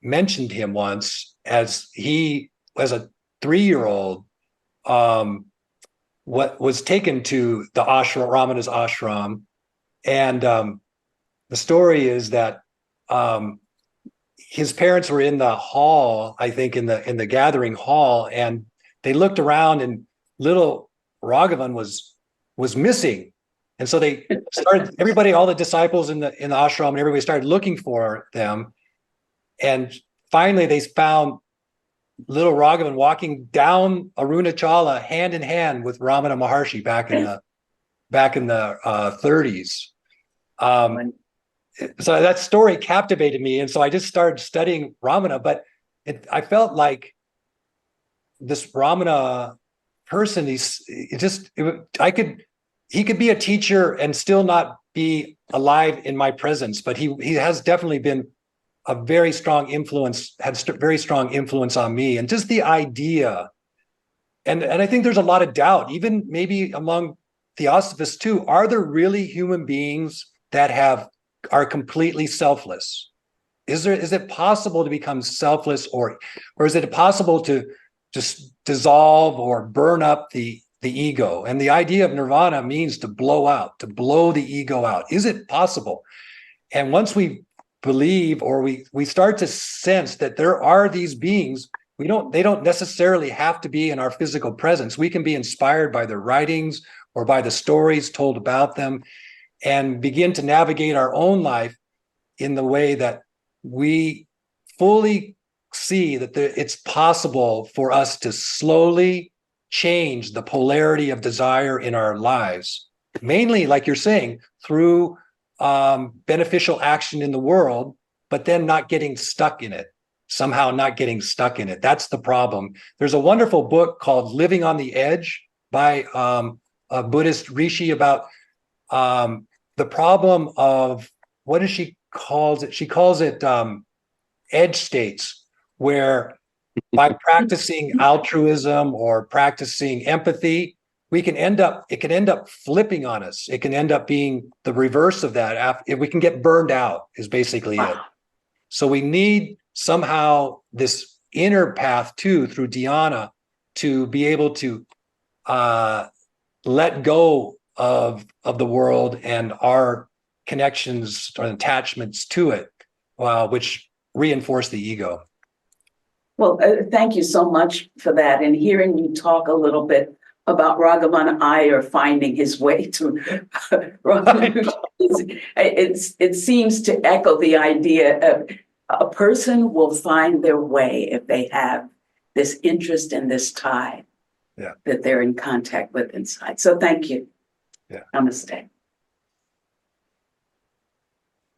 mentioned him once as a 3-year-old, was taken to the ashram, Ramana's ashram. And the story is that his parents were in the hall, I think in the gathering hall, and they looked around, and little Raghavan was missing. And so they started, everybody, all the disciples in the ashram and everybody started looking for them. And finally they found little Raghavan walking down Arunachala hand in hand with Ramana Maharshi back in the 30s. So that story captivated me, and so I just started studying Ramana. But I felt like this Ramana person, he could be a teacher and still not be alive in my presence, but he has definitely been a very strong influence, very strong influence on me. And just the idea, and I think there's a lot of doubt, even maybe among theosophists too, are there really human beings that are completely selfless? Is it possible to become selfless, or is it possible to just dissolve or burn up the ego? And the idea of nirvana means to blow the ego out. Is it possible? And once we believe, or we start to sense that there are these beings, they don't necessarily have to be in our physical presence. We can be inspired by their writings or by the stories told about them, and begin to navigate our own life in the way that we fully see that it's possible for us to slowly change the polarity of desire in our lives, mainly, like you're saying, through beneficial action in the world, but then not getting stuck in it. Somehow not getting stuck in it. That's the problem. There's a wonderful book called Living on the Edge by a Buddhist rishi about the problem of what does she calls it? She calls it edge states, where by practicing altruism or practicing empathy, it can end up flipping on us. It can end up being the reverse of that. If we can get burned out is basically it. So we need somehow this inner path too, through Dhyana, to be able to let go of the world and our connections or attachments to it, which reinforce the ego. Well, thank you so much for that. And hearing you talk a little bit about Raghavan Iyer finding his way to it seems to echo the idea of a person will find their way if they have this interest and this tie that they're in contact with inside. So thank you. Yeah. Namaste.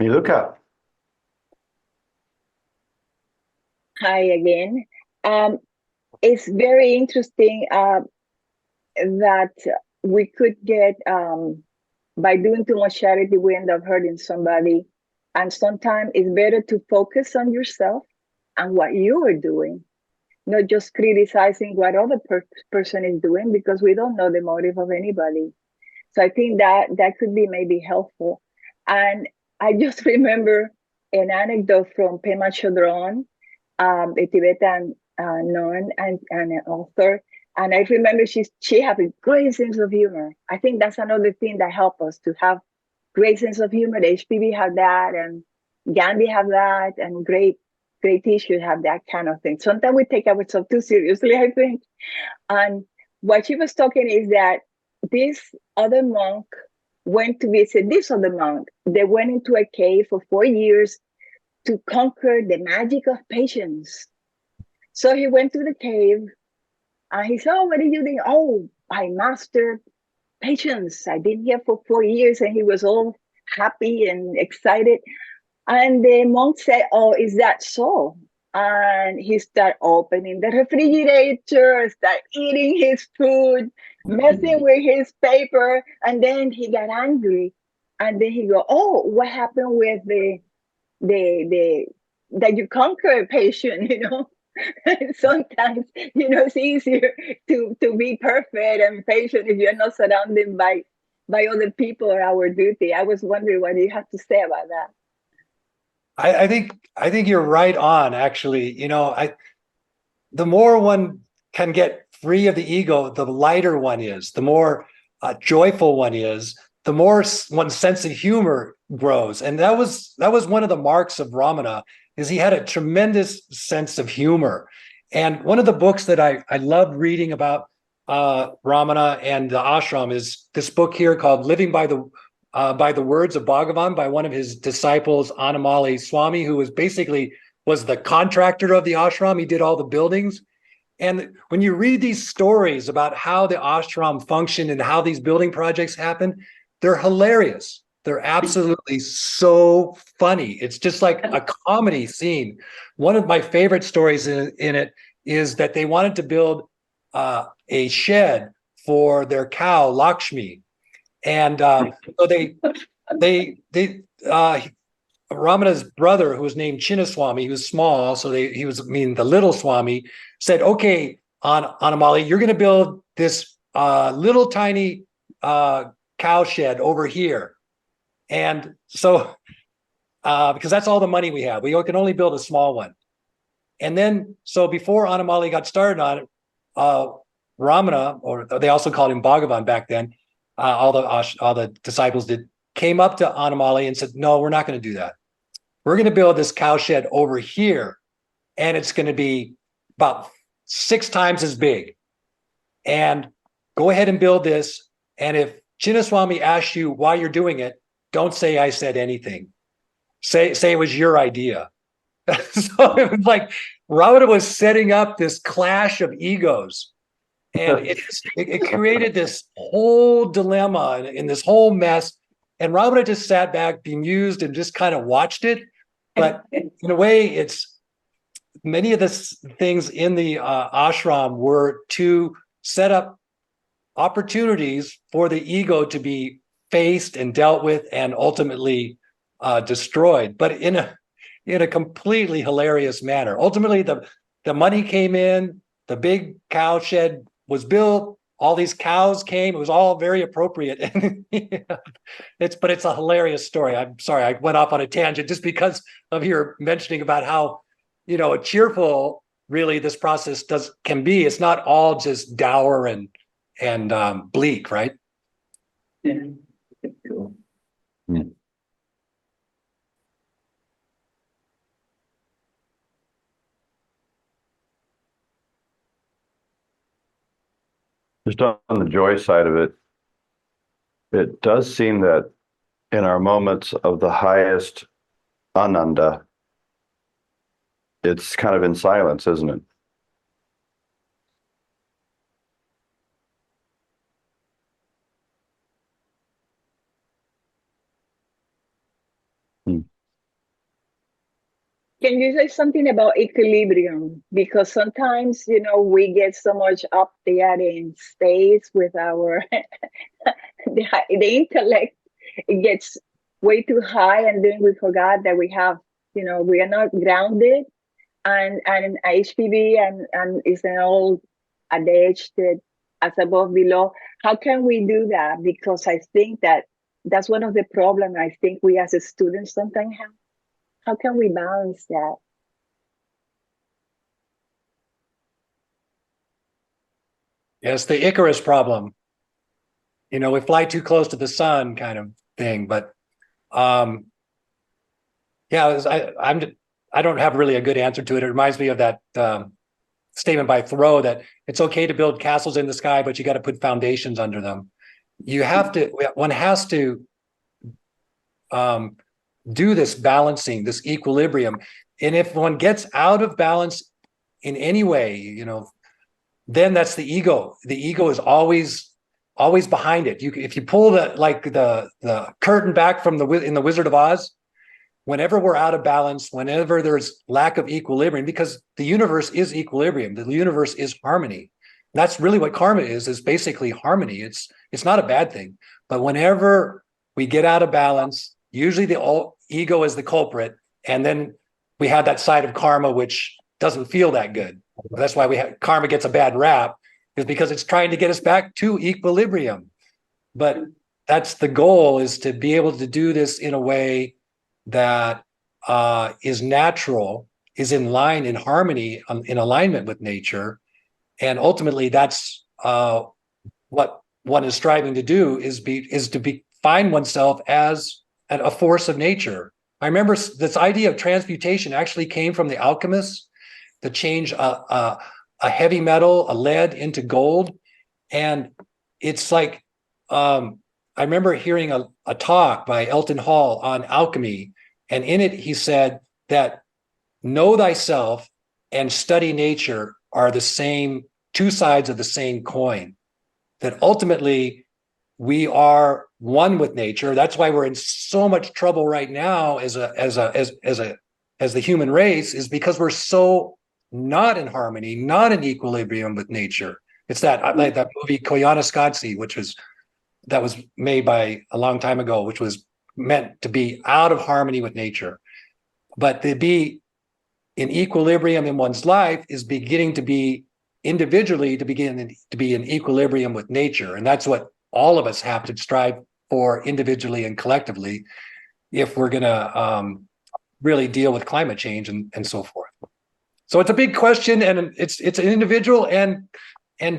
Miluka. Hi again. It's very interesting that we could get, by doing too much charity, we end up hurting somebody. And sometimes it's better to focus on yourself and what you are doing, not just criticizing what other person is doing, because we don't know the motive of anybody. So I think that could be maybe helpful. And I just remember an anecdote from Pema Chodron, a Tibetan nun and an author. And I remember she had a great sense of humor. I think that's another thing that helped us to have great sense of humor. The HPV have that, and Gandhi have that, and great teachers have that kind of thing. Sometimes we take ourselves too seriously, I think. And what she was talking is that this other monk went to visit this other monk. They went into a cave for 4 years to conquer the magic of patience. So he went to the cave and he said, "Oh, what are you doing?" "Oh, I mastered patience. I've been here for 4 years." And he was all happy and excited. And the monk said, "Oh, is that so?" And he started opening the refrigerator, start eating his food, messing with his paper. And then he got angry. And then he go, "Oh, what happened with the that you conquer patient, you know?" Sometimes, it's easier to be perfect and patient if you're not surrounded by other people or our duty. I was wondering what you have to say about that. I think you're right on, actually. The more one can get free of the ego, the lighter one is, the more joyful one is, the more one's sense of humor grows. And that was one of the marks of Ramana, is he had a tremendous sense of humor. And one of the books that I loved reading about Ramana and the ashram is this book here called Living by the Words of Bhagavan, by one of his disciples, Anamali Swami, who was the contractor of the ashram. He did all the buildings. And when you read these stories about how the ashram functioned and how these building projects happen, they're hilarious. They're absolutely so funny. It's just like a comedy scene. One of my favorite stories in it is that they wanted to build a shed for their cow, Lakshmi. And so Ramana's brother, who was named Chinnaswamy, he was small, so the little Swami, said, "Okay, Anamali, you're going to build this little tiny cow shed over here." And so, because that's all the money we have, we can only build a small one. And then, so before Anamali got started on it, Ramana, or they also called him Bhagavan back then, all the disciples came up to Anamali and said, "No, we're not going to do that. We're going to build this cow shed over here, and it's going to be about 6 times as big. And go ahead and build this. And if Chinnaswamy asks you why you're doing it, don't say I said anything. Say it was your idea." So it was like Ramana was setting up this clash of egos. And it created this whole dilemma and this whole mess. And Ramana just sat back, bemused, and just kind of watched it. But in a way, it's many of the things in the ashram were to set up opportunities for the ego to be faced and dealt with, and ultimately destroyed, but in a completely hilarious manner. Ultimately, the money came in, the big cow shed was built, all these cows came, it was all very appropriate. But it's a hilarious story. I'm sorry, I went off on a tangent just because of your mentioning about how, cheerful really this process can be. It's not all just dour and bleak, right? Yeah. Cool. Just on the joy side of it, it does seem that in our moments of the highest ananda, it's kind of in silence, isn't it? Can you say something about equilibrium? Because sometimes, we get so much up there in space with our the intellect. It gets way too high, and then we forgot that we have, we are not grounded, and HPV and is an old adage that as above below. How can we do that? Because I think that's one of the problems I think we as a students sometimes have. How can we balance that? Yes, the Icarus problem. We fly too close to the sun kind of thing. But I don't have really a good answer to it. It reminds me of that statement by Thoreau that it's okay to build castles in the sky, but you got to put foundations under them. One has to do this balancing, this equilibrium. And if one gets out of balance in any way, then that's the ego. The ego is always behind it. If you pull the curtain back from in the Wizard of Oz, whenever we're out of balance, whenever there's lack of equilibrium, because the universe is equilibrium, the universe is harmony. That's really what karma is basically harmony. It's not a bad thing. But whenever we get out of balance, usually the ego is the culprit, and then we have that side of karma which doesn't feel that good. That's why karma gets a bad rap, is because it's trying to get us back to equilibrium. But that's the goal, is to be able to do this in a way that is natural, is in line, in harmony, in alignment with nature. And ultimately, that's what one is striving to do, is to find oneself as a force of nature. I remember this idea of transmutation actually came from the alchemists, to change a heavy metal, a lead, into gold. And it's like, I remember hearing a talk by Elton Hall on alchemy. And in it, he said that know thyself and study nature are the same, two sides of the same coin. That ultimately we are one with nature. That's why we're in so much trouble right now as the human race, is because we're so not in harmony, not in equilibrium with nature. It's that movie Koyaanisqatsi, that was made by a long time ago, which was meant to be out of harmony with nature. But to be in equilibrium in one's life is beginning to be individually, to be in equilibrium with nature. And that's what all of us have to strive for individually and collectively, if we're going to really deal with climate change and so forth. So it's a big question, and it's an individual and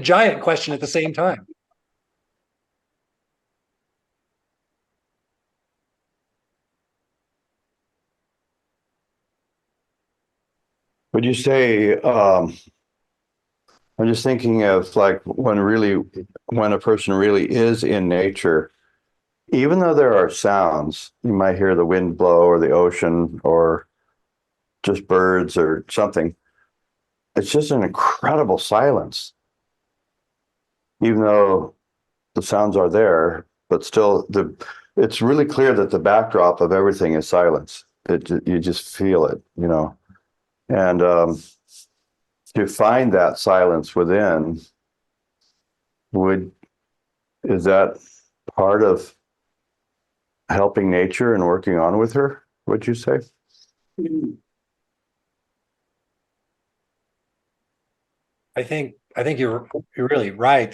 giant question at the same time. Would you say, I'm just thinking of like when a person really is in nature, even though there are sounds, you might hear the wind blow or the ocean or just birds or something. It's just an incredible silence, even though the sounds are there, but still it's really clear that the backdrop of everything is silence. You just feel it, and to find that silence within, is that part of helping nature and working on with her, would you say? Mhm. I think you're really right.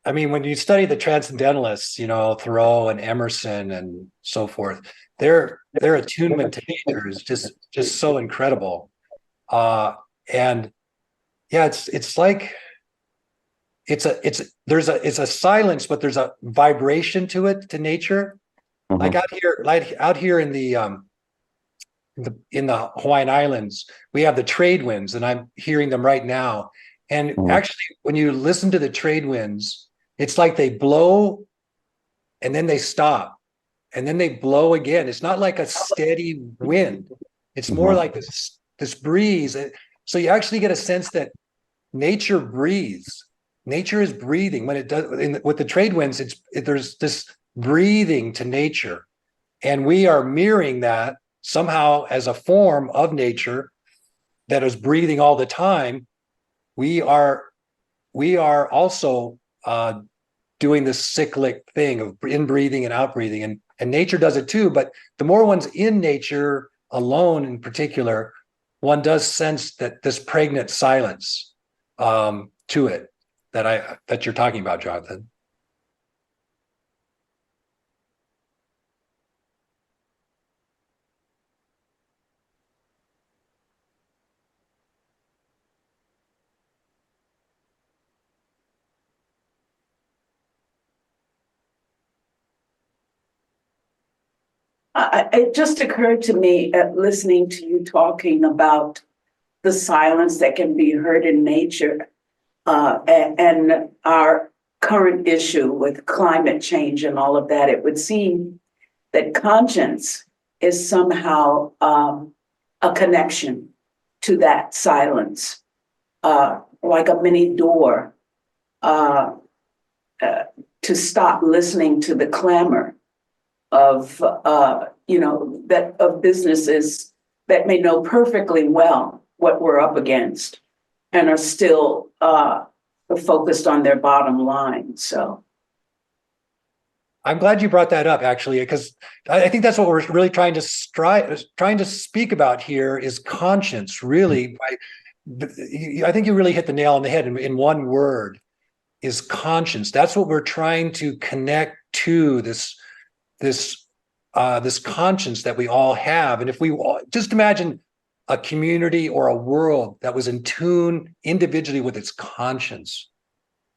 I mean, when you study the transcendentalists, Thoreau and Emerson and so forth, their attunement to nature is just so incredible. And yeah, it's like it's a silence, but there's a vibration to it, to nature. Like out here in the Hawaiian Islands, we have the trade winds, and I'm hearing them right now. And actually, when you listen to the trade winds, it's like they blow and then they stop and then they blow again. It's not like a steady wind. It's more like this breeze. So you actually get a sense that nature breathes. Nature is breathing when it does. With the trade winds, there's this breathing to nature, and we are mirroring that somehow as a form of nature that is breathing all the time. We are also doing this cyclic thing of in breathing and out breathing, and nature does it too. But the more one's in nature alone, in particular, one does sense that this pregnant silence to it that you're talking about, Jonathan. It just occurred to me listening to you talking about the silence that can be heard in nature and our current issue with climate change and all of that. It would seem that conscience is somehow a connection to that silence, like a mini door to stop listening to the clamor of of businesses that may know perfectly well what we're up against and are still focused on their bottom line. So I'm glad you brought that up, actually, because I think that's what we're really trying to speak about here is conscience. Really, I think you really hit the nail on the head in one word: is conscience. That's what we're trying to connect to, this conscience that we all have. And if we just imagine a community or a world that was in tune individually with its conscience,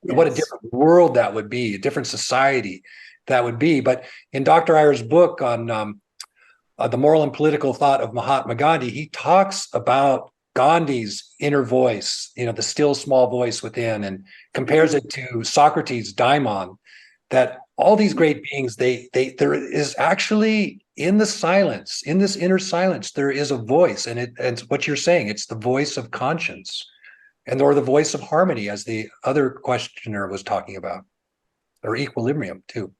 yes. What a different world that would be, a different society that would be. But in Dr. Iyer's book on the moral and political thought of Mahatma Gandhi, he talks about Gandhi's inner voice, the still small voice within, and compares it to Socrates' daimon, that all these great beings, there is actually in the silence, in this inner silence, there is a voice, and what you're saying, it's the voice of conscience, or the voice of harmony, as the other questioner was talking about, or equilibrium too.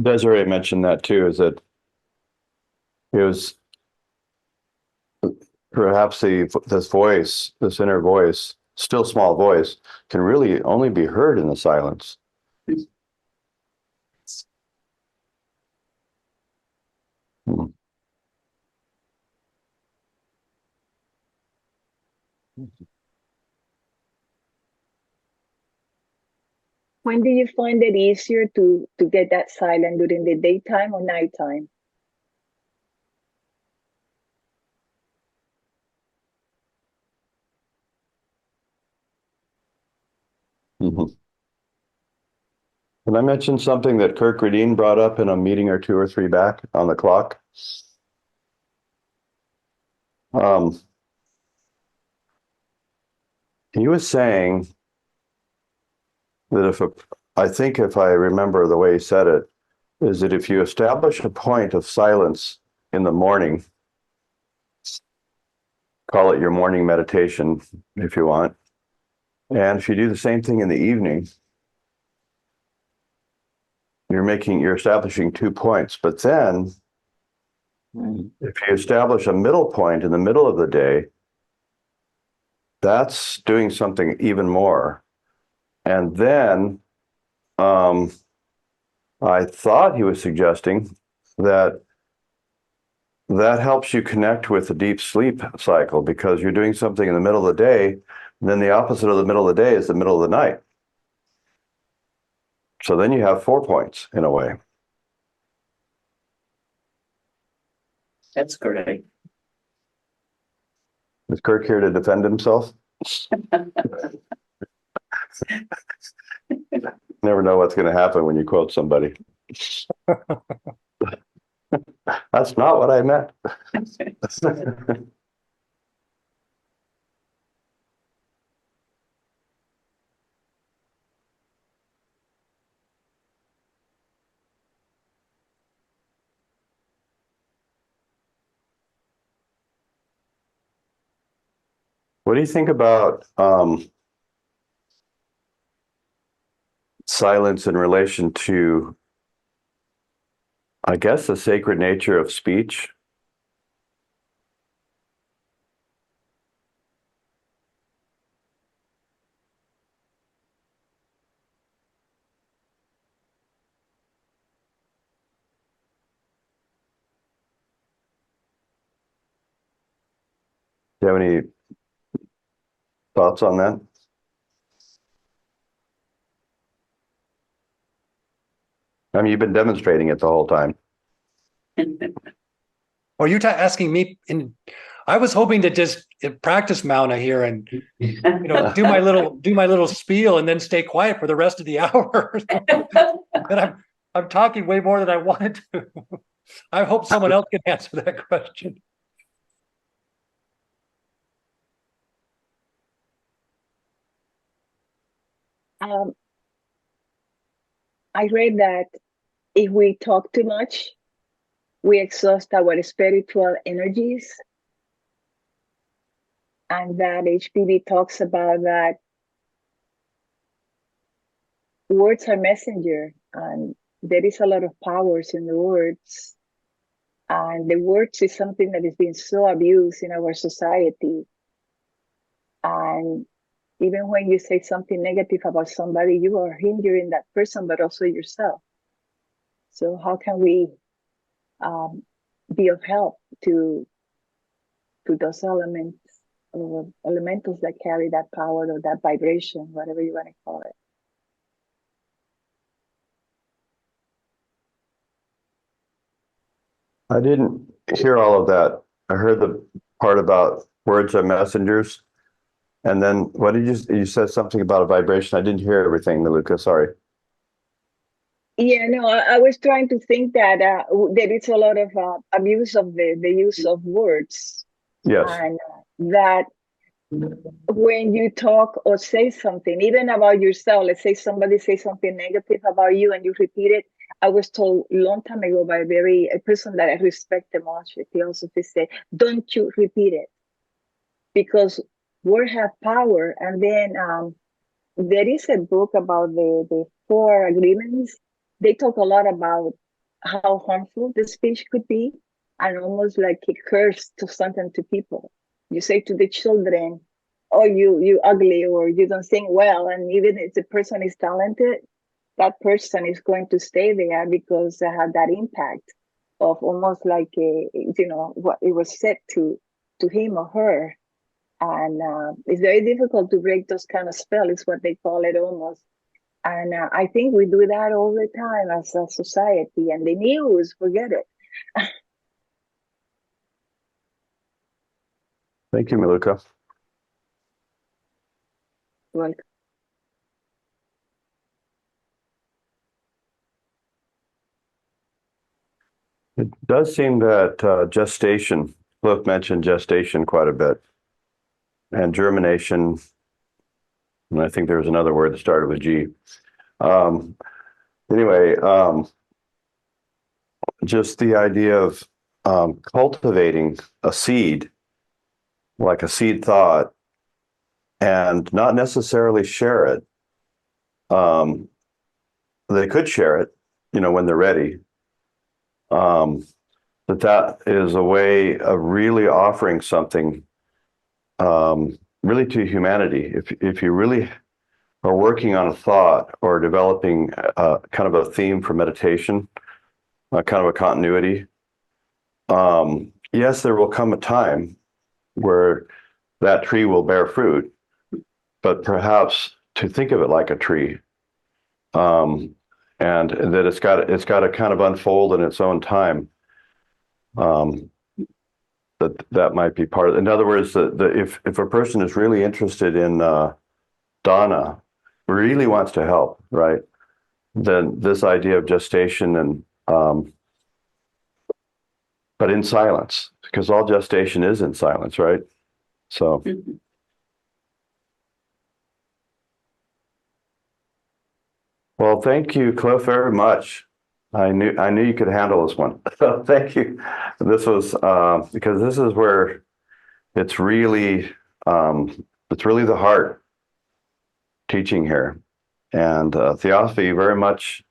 Desiree mentioned that too, is that it was perhaps this inner voice, still small voice, can really only be heard in the silence. Hmm. When do you find it easier to get that silent, during the daytime or nighttime? Mhm. Can I mention something that Kirk Radin brought up in a meeting or two or three back on the clock? He was saying that I think if I remember the way he said it, is that if you establish a point of silence in the morning, call it your morning meditation if you want, and if you do the same thing in the evening, you're establishing 2 points. But then If you establish a middle point in the middle of the day, that's doing something even more. And then I thought he was suggesting that that helps you connect with the deep sleep cycle because you're doing something in the middle of the day, and then the opposite of the middle of the day is the middle of the night. So then you have 4 points in a way. That's great. Is Kirk here to defend himself? Never know what's going to happen when you quote somebody. That's not what I meant. What do you think about silence in relation to, I guess, the sacred nature of speech? Do you have any thoughts on that? I mean, you've been demonstrating it the whole time. Are you asking me? I was hoping to just practice Mauna here and do my little spiel and then stay quiet for the rest of the hour. And I'm talking way more than I wanted to. I hope someone else can answer that question. I read that if we talk too much, we exhaust our spiritual energies. And that HPV talks about that words are messenger, and there is a lot of powers in the words. And the words is something that is being so abused in our society. And even when you say something negative about somebody, you are hindering that person, but also yourself. So how can we be of help to those elements or elementals that carry that power or that vibration, whatever you want to call it? I didn't hear all of that. I heard the part about words are messengers. And then what did you said something about a vibration. I didn't hear everything, Maluka, sorry. Yeah, no, I was trying to think that there is a lot of abuse of the use of words. Yes. And that when you talk or say something, even about yourself, let's say somebody says something negative about you and you repeat it. I was told a long time ago by a person that I respect the most, a philosopher, said, don't you repeat it. Because words have power. And then there is a book about the 4 agreements. They talk a lot about how harmful the speech could be and almost like a curse to something to people. You say to the children, oh, you ugly, or you don't sing well. And even if the person is talented, that person is going to stay there because they have that impact of almost like what it was said to him or her. And it's very difficult to break those kind of spells, is what they call it almost. And I think we do that all the time as a society, and the news, forget it. Thank you, Maluka. Well, It does seem that gestation, Cliff mentioned gestation quite a bit, and germination, and I think there was another word that started with G. Anyway, just the idea of cultivating a seed, like a seed thought, and not necessarily share it. They could share it, when they're ready. that is a way of really offering something really to humanity. If you really are working on a thought or developing kind of a theme for meditation, kind of a continuity, yes, there will come a time where that tree will bear fruit, but perhaps to think of it like a tree, and that it's got to kind of unfold in its own time. That might be part of. In other words, if a person is really interested in Dhyana, really wants to help, right? Then this idea of gestation and but in silence, because all gestation is in silence, right? So. Well, thank you, Cliff, very much. I knew you could handle this one. So thank you. This was because this is where it's really the heart teaching here, and Theosophy very much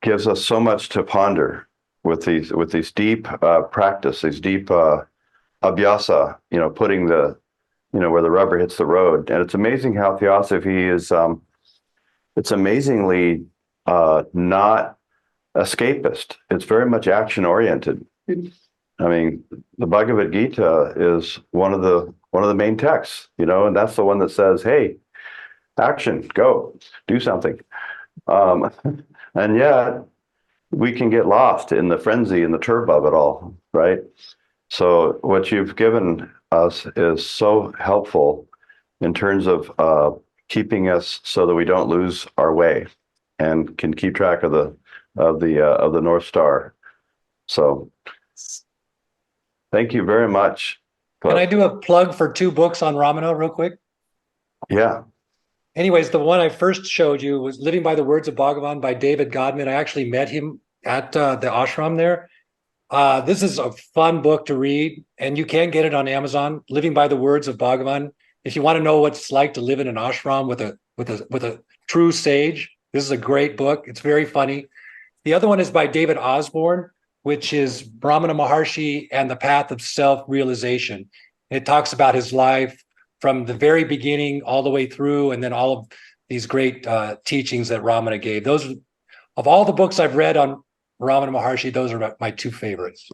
gives us so much to ponder with these deep practice, these deep abhyasa. Putting the where the rubber hits the road, and it's amazing how Theosophy is. It's amazingly not escapist. It's very much action oriented. I mean, the Bhagavad Gita is one of the main texts, and that's the one that says, "Hey, action, go, do something." And yet we can get lost in the frenzy and the turb of it all, right? So what you've given us is so helpful in terms of keeping us so that we don't lose our way and can keep track of the North Star. So thank you very much. Can I do a plug for 2 books on Ramana real quick? Yeah. Anyways, the one I first showed you was Living by the Words of Bhagavan by David Godman. I actually met him at the ashram there. This is a fun book to read, and you can get it on Amazon. Living by the Words of Bhagavan. If you want to know what it's like to live in an ashram with a true sage, this is a great book. It's very funny. The other one is by David Osborne, which is Brahmana Maharshi and the Path of Self-Realization. It talks about his life from the very beginning all the way through, and then all of these great teachings that Ramana gave. Those, of all the books I've read on Ramana Maharshi, those are my 2 favorites.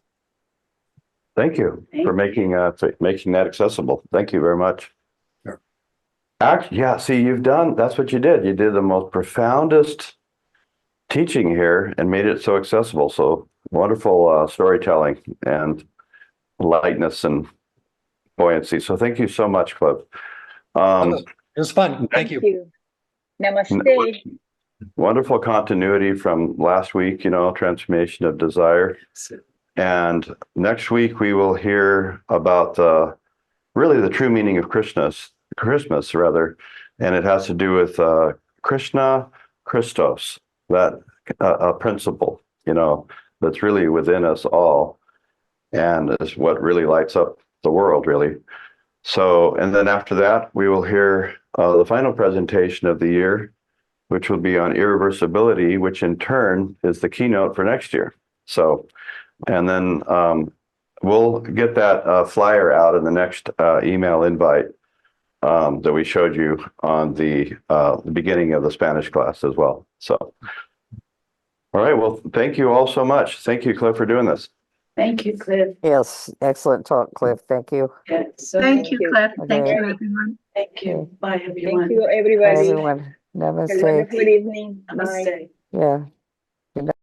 Thank you for making that accessible. Thank you very much. Sure. Actually, yeah, see, that's what you did. You did the most profoundest teaching here and made it so accessible. So wonderful storytelling and lightness and buoyancy. So thank you so much, Cliff. It was fun. Thank you. Namaste. Wonderful continuity from last week, transformation of desire. And next week we will hear about really the true meaning of Christmas, and it has to do with Krishna, Christos, that principle, that's really within us all, and is what really lights up the world, really. So, and then after that, we will hear the final presentation of the year, which will be on irreversibility, which in turn is the keynote for next year. So, and then we'll get that flyer out in the next email invite that we showed you on the beginning of the Spanish class as well. So, all right. Well, thank you all so much. Thank you, Cliff, for doing this. Thank you, Cliff. Yes, excellent talk, Cliff. Thank you. Yeah, so Thank you, Cliff. Thank Okay. you, everyone. Thank you. Bye, everyone. Thank you, Bye, everybody. everyone. Have a Namaste. wonderful evening. Bye. Namaste. Yeah.